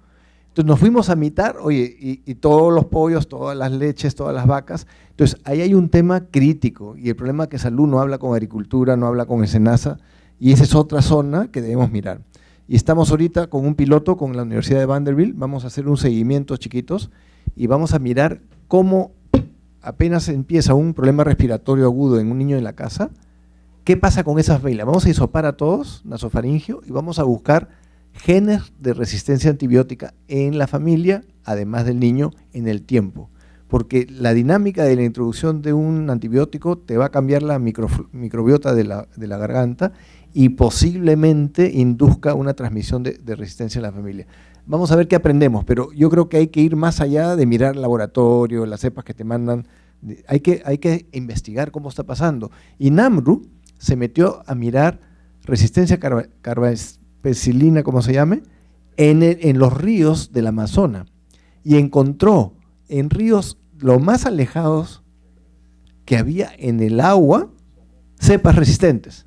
Entonces nos fuimos a mitar, oye, y todos los pollos, todas las leches, todas las vacas. Entonces ahí hay un tema crítico, y el problema es que Salud no habla con Agricultura, no habla con el SENASA, y esa es otra zona que debemos mirar. Y estamos ahorita con un piloto con la Universidad de Vanderbilt, vamos a hacer un seguimiento, chiquitos, y vamos a mirar cómo apenas empieza un problema respiratorio agudo en un niño en la casa, ¿qué pasa con esas velas? Vamos a hisopar a todos, nasofaringio, y vamos a buscar genes de resistencia antibiótica en la familia, además del niño, en el tiempo. Porque la dinámica de la introducción de un antibiótico te va a cambiar la microbiota de la garganta y posiblemente induzca una transmisión de resistencia en la familia. Vamos a ver qué aprendemos, pero yo creo que hay que ir más allá de mirar el laboratorio, las cepas que te mandan. Hay que investigar cómo está pasando. Y NAMRU se metió a mirar resistencia carbapenicilina, como se llame, en los ríos del Amazonas, y encontró en ríos lo más alejados que había en el agua cepas resistentes.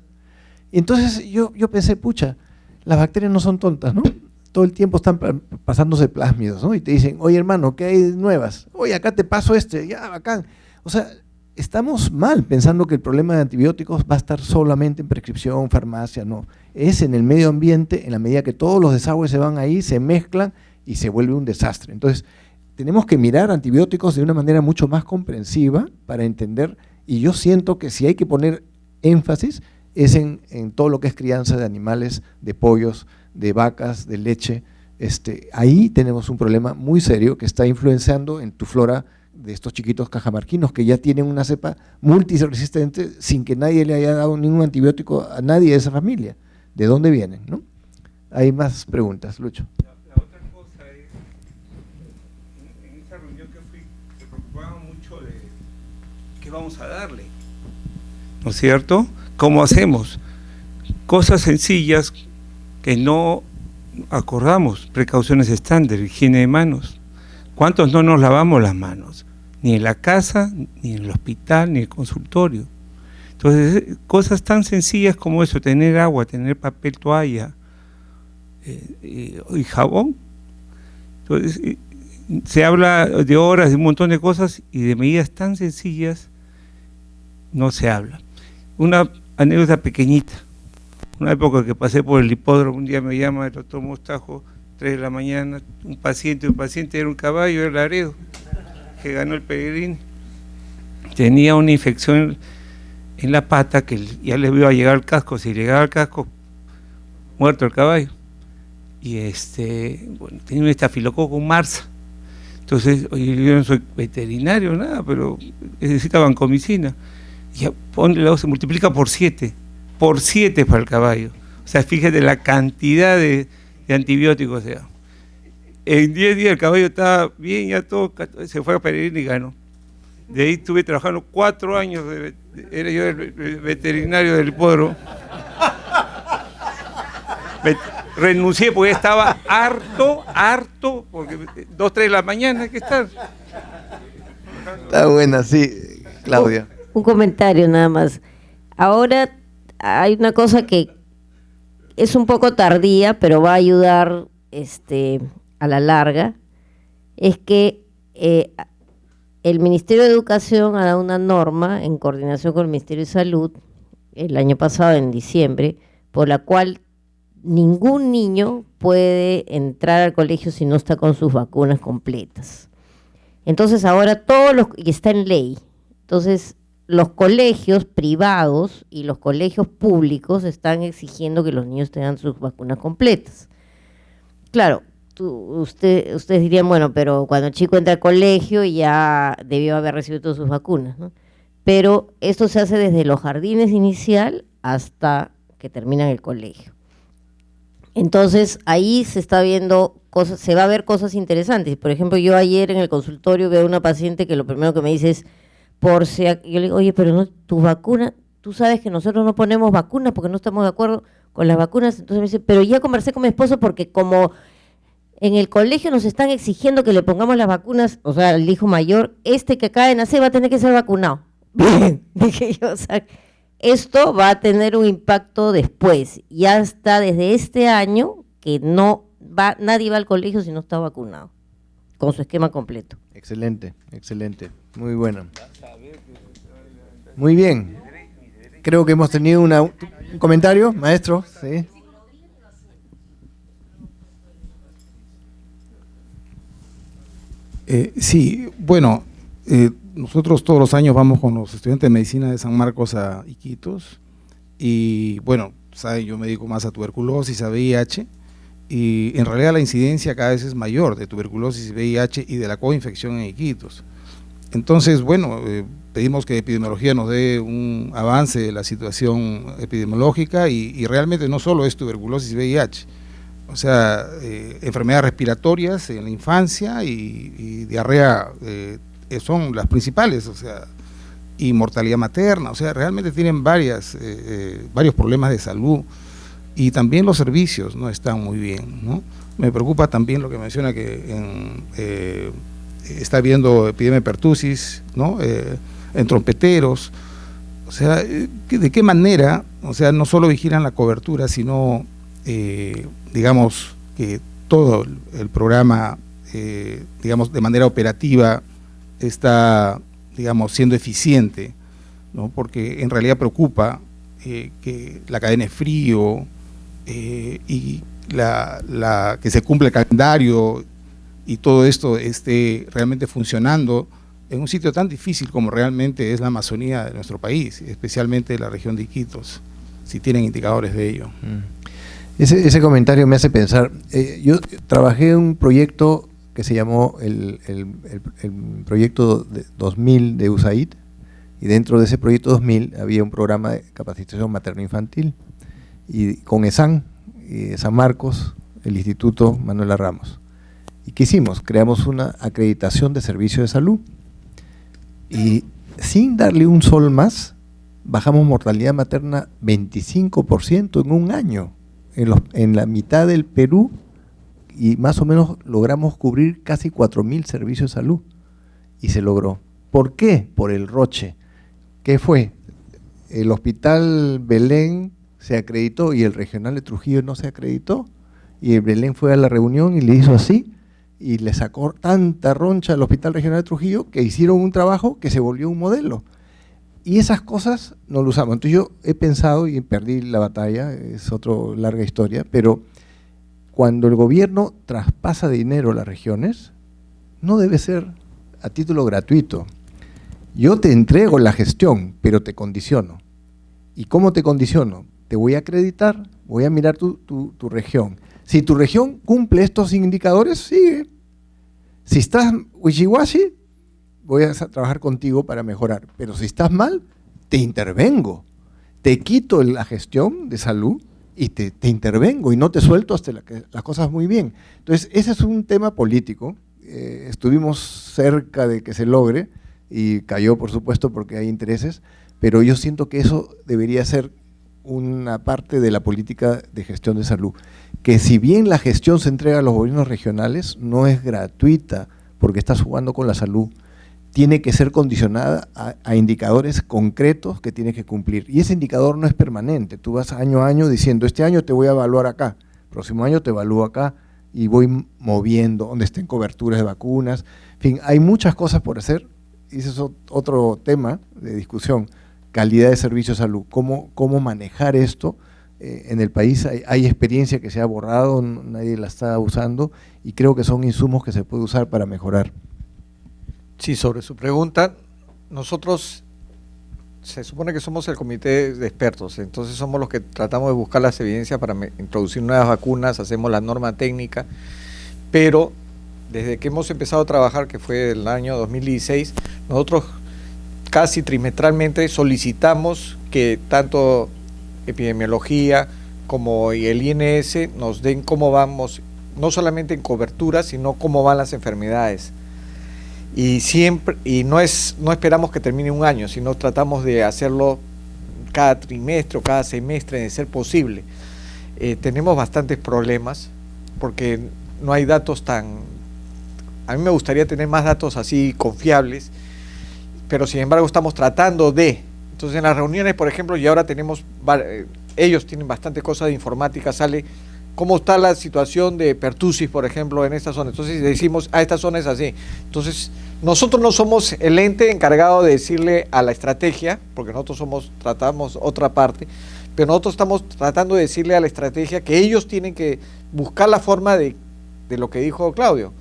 Entonces yo pensé, pucha, las bacterias no son tontas, ¿no? Todo el tiempo están pasándose plásmidos, ¿no? Y te dicen, oye hermano, ¿qué hay nuevas? Oye, acá te paso ya, bacán. O sea, estamos mal pensando que el problema de antibióticos va a estar solamente en prescripción, farmacia, no. Es en el medio ambiente, en la medida que todos los desagües se van ahí, se mezclan y se vuelve un desastre. Entonces, tenemos que mirar antibióticos de una manera mucho más comprensiva para entender, y yo siento que si hay que poner énfasis es en todo lo que es crianza de animales, de pollos, de vacas, de leche. Ahí tenemos un problema muy serio que está influenciando en tu flora de estos chiquitos cajamarquinos que ya tienen una cepa multiresistente sin que nadie le haya dado ningún antibiótico a nadie de esa familia. ¿De dónde vienen? ¿No? Hay más preguntas, Lucho. La otra cosa es, en esa reunión que fui, se preocupaban mucho de qué vamos a darle, ¿no es cierto? ¿Cómo hacemos? Cosas sencillas que no acordamos, precauciones estándar, higiene de manos. ¿Cuántos no nos lavamos las manos? Ni en la casa, ni en el hospital, ni en el consultorio. Entonces, cosas tan sencillas como eso, tener agua, tener papel toalla y jabón. Entonces, se habla de horas, de un montón de cosas, y de medidas tan sencillas no se habla. Una anécdota pequeñita. Una época que pasé por el hipódromo, un día me llama el doctor Mostajo, 3 de la mañana, un paciente era un caballo, era Laredo, que ganó el Pellegrini. Tenía una infección en la pata que ya le iba a llegar al casco, si llegaba al casco, muerto el caballo. Y bueno, tenía un estafilococo, un MARSA. Entonces, oye, yo no soy veterinario, nada, pero necesita vancomicina. Ya se multiplica por 7 para el caballo. O sea, fíjate la cantidad de antibióticos. O sea, en 10 días el caballo estaba bien, ya todo, se fue a Pellegrini y ganó. De ahí estuve trabajando 4 años, era yo el veterinario del hipódromo. Renuncié porque estaba harto, porque 2, 3 de la mañana hay que estar. Está buena, sí, Claudia. Un comentario nada más. Ahora hay una cosa que es un poco tardía, pero va a ayudar a la larga, es que el Ministerio de Educación ha dado una norma en coordinación con el Ministerio de Salud el año pasado, en diciembre, por la cual ningún niño puede entrar al colegio si no está con sus vacunas completas. Entonces ahora y está en ley, entonces los colegios privados y los colegios públicos están exigiendo que los niños tengan sus vacunas completas. Claro, ustedes dirían, bueno, pero cuando el chico entra al colegio ya debió haber recibido todas sus vacunas, ¿no? Pero esto se hace desde los jardines inicial hasta que terminan el colegio. Entonces ahí se está viendo cosas, se va a ver cosas interesantes. Por ejemplo, yo ayer en el consultorio veo a una paciente que lo primero que me dice es, yo le digo, oye, pero no, tu vacuna, tú sabes que nosotros no ponemos vacunas porque no estamos de acuerdo con las vacunas. Entonces me dice, pero ya conversé con mi esposo porque como en el colegio nos están exigiendo que le pongamos las vacunas, o sea, el hijo mayor, que acaba de nacer va a tener que ser vacunado. Bien, dije yo, o sea, esto va a tener un impacto después. Ya está desde este año que nadie va al colegio si no está vacunado, con su esquema completo. Excelente, excelente, muy bueno. Muy bien. Creo que hemos tenido un comentario, maestro. Sí. Sí, bueno, nosotros todos los años vamos con los estudiantes de medicina de San Marcos a Iquitos y bueno, ¿sabe? Yo me dedico más a tuberculosis, a VIH y en realidad la incidencia cada vez es mayor de tuberculosis y VIH y de la coinfección en Iquitos. Entonces, bueno, pedimos que epidemiología nos dé un avance de la situación epidemiológica y realmente no solo es tuberculosis y VIH, o sea, enfermedades respiratorias en la infancia y diarrea son las principales, o sea, y mortalidad materna, o sea, realmente tienen varios problemas de salud y también los servicios no están muy bien, ¿no? Me preocupa también lo que menciona que está habiendo epidemia de pertusis, ¿no? En trompeteros, o sea, ¿de qué manera? O sea, no solo vigilan la cobertura, sino digamos que todo el programa, digamos, de manera operativa está, digamos, siendo eficiente, ¿no? Porque en realidad preocupa que la cadena de frío y que se cumpla el calendario y todo esto esté realmente funcionando en un sitio tan difícil como realmente es la Amazonía de nuestro país, especialmente la región de Iquitos, si tienen indicadores de ello. Ese comentario me hace pensar, yo trabajé en un proyecto que se llamó el proyecto 2000 de USAID, y dentro de ese proyecto 2000 había un programa de capacitación materno-infantil, y con ESAN, San Marcos, el Instituto Manuela Ramos. ¿Y qué hicimos? Creamos una acreditación de servicio de salud, y sin darle un sol más, bajamos mortalidad materna 25% en un año, en la mitad del Perú, y más o menos logramos cubrir casi 4.000 servicios de salud, y se logró. ¿Por qué? Por el roche. ¿Qué fue? El Hospital Belén se acreditó y el Regional de Trujillo no se acreditó, y el Belén fue a la reunión y le hizo así, y le sacó tanta roncha al Hospital Regional de Trujillo que hicieron un trabajo que se volvió un modelo. Y esas cosas no lo usamos. Entonces yo he pensado, y perdí la batalla, es otra larga historia, pero cuando el gobierno traspasa dinero a las regiones, no debe ser a título gratuito. Yo te entrego la gestión, pero te condiciono. ¿Y cómo te condiciono? Te voy a acreditar, voy a mirar tu región. Si tu región cumple estos indicadores, sigue. Si estás wishy-washy, voy a trabajar contigo para mejorar. Pero si estás mal, te intervengo. Te quito la gestión de salud y te intervengo y no te suelto hasta las cosas muy bien. Entonces, ese es un tema político. Estuvimos cerca de que se logre y cayó, por supuesto, porque hay intereses, pero yo siento que eso debería ser una parte de la política de gestión de salud, que si bien la gestión se entrega a los gobiernos regionales, no es gratuita porque estás jugando con la salud, tiene que ser condicionada a indicadores concretos que tienes que cumplir, y ese indicador no es permanente, tú vas año a año diciendo, este año te voy a evaluar acá, próximo año te evalúo acá, y voy moviendo donde estén coberturas de vacunas, en fin, hay muchas cosas por hacer, y ese es otro tema de discusión, calidad de servicio de salud, cómo manejar esto en el país hay experiencia que se ha borrado, nadie la está usando, y creo que son insumos que se puede usar para mejorar. Sí, sobre su pregunta, nosotros se supone que somos el comité de expertos, entonces somos los que tratamos de buscar las evidencias para introducir nuevas vacunas, hacemos la norma técnica, pero desde que hemos empezado a trabajar, que fue el año 2016, nosotros casi trimestralmente solicitamos que tanto epidemiología como el INS nos den cómo vamos, no solamente en cobertura, sino cómo van las enfermedades. Y siempre, y no esperamos que termine un año, sino tratamos de hacerlo cada trimestre o cada semestre, de ser posible. Tenemos bastantes problemas porque no hay datos tan... A mí me gustaría tener más datos así confiables, pero sin embargo estamos tratando de... Entonces en las reuniones, por ejemplo, y ahora tenemos... ellos tienen bastante cosas de informática, sale cómo está la situación de pertusis, por ejemplo, en esta zona. Entonces decimos, esta zona es así. Entonces nosotros no somos el ente encargado de decirle a la estrategia, porque nosotros tratamos otra parte, pero nosotros estamos tratando de decirle a la estrategia que ellos tienen que buscar la forma de lo que dijo Claudio.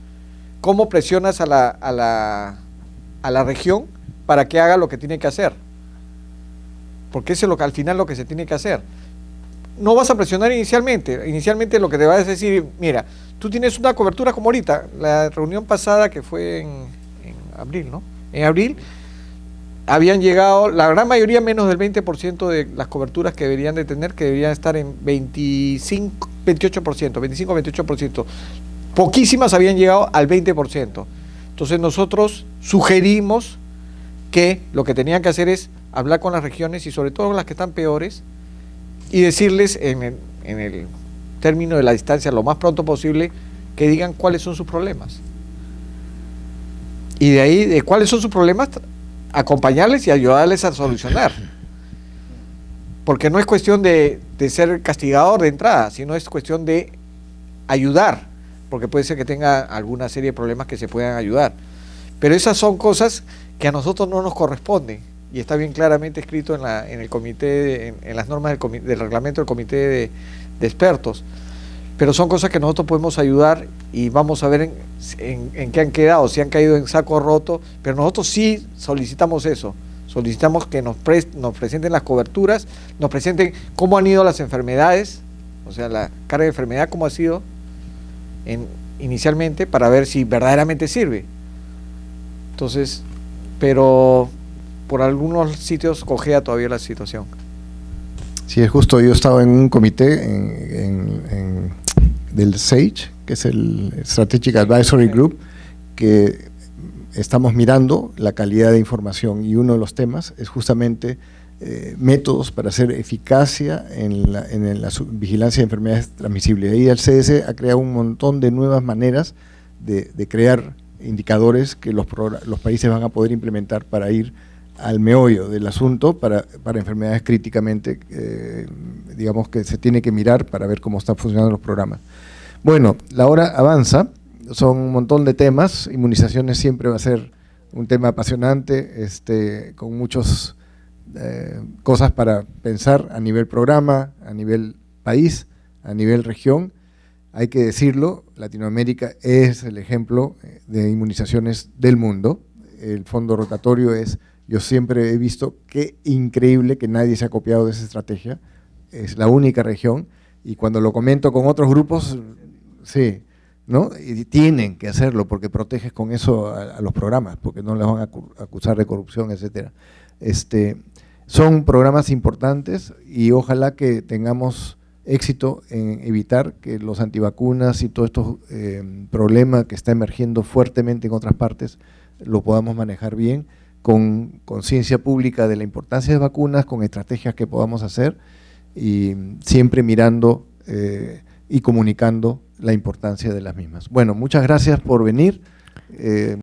¿Cómo presionas a la región para que haga lo que tiene que hacer? Porque eso es al final lo que se tiene que hacer. No vas a presionar inicialmente lo que te vas a decir, mira, tú tienes una cobertura como ahorita, la reunión pasada que fue en abril, ¿no? En abril habían llegado, la gran mayoría menos del 20% de las coberturas que deberían de tener, que deberían estar en 25-28%. Poquísimas habían llegado al 20%. Entonces nosotros sugerimos que lo que tenían que hacer es hablar con las regiones y sobre todo las que están peores y decirles en el término de la distancia lo más pronto posible que digan cuáles son sus problemas. Y de ahí, de cuáles son sus problemas, acompañarles y ayudarles a solucionar. Porque no es cuestión de ser castigador de entrada, sino es cuestión de ayudar, porque puede ser que tenga alguna serie de problemas que se puedan ayudar. Pero esas son cosas que a nosotros no nos corresponden, y está bien claramente escrito en el comité, en las normas del reglamento del comité de expertos. Pero son cosas que nosotros podemos ayudar y vamos a ver en qué han quedado, si han caído en saco roto, pero nosotros sí solicitamos eso, solicitamos que nos presenten las coberturas, nos presenten cómo han ido las enfermedades, o sea, la carga de enfermedad, cómo ha sido inicialmente, para ver si verdaderamente sirve. Entonces, pero por algunos sitios cojea todavía la situación. Sí, es justo, yo he estado en un comité del SAGE, que es el Strategic Advisory Group, que estamos mirando la calidad de información, y uno de los temas es justamente métodos para hacer eficacia en la vigilancia de enfermedades transmisibles. Ahí el CDC ha creado un montón de nuevas maneras de crear indicadores que los países van a poder implementar para ir al meollo del asunto, para enfermedades críticamente, digamos, que se tiene que mirar para ver cómo están funcionando los programas. Bueno, la hora avanza, son un montón de temas, inmunizaciones siempre va a ser un tema apasionante, con muchas cosas para pensar a nivel programa, a nivel país, a nivel región. Hay que decirlo, Latinoamérica es el ejemplo de inmunizaciones del mundo. El fondo rotatorio yo siempre he visto qué increíble que nadie se ha copiado de esa estrategia, es la única región, y cuando lo comento con otros grupos, sí, ¿no? Y tienen que hacerlo porque proteges con eso a los programas, porque no les van a acusar de corrupción, etcétera. Son programas importantes y ojalá que tengamos éxito en evitar que los antivacunas y todos estos problemas que está emergiendo fuertemente en otras partes lo podamos manejar bien, con conciencia pública de la importancia de vacunas, con estrategias que podamos hacer y siempre mirando y comunicando la importancia de las mismas. Bueno, muchas gracias por venir.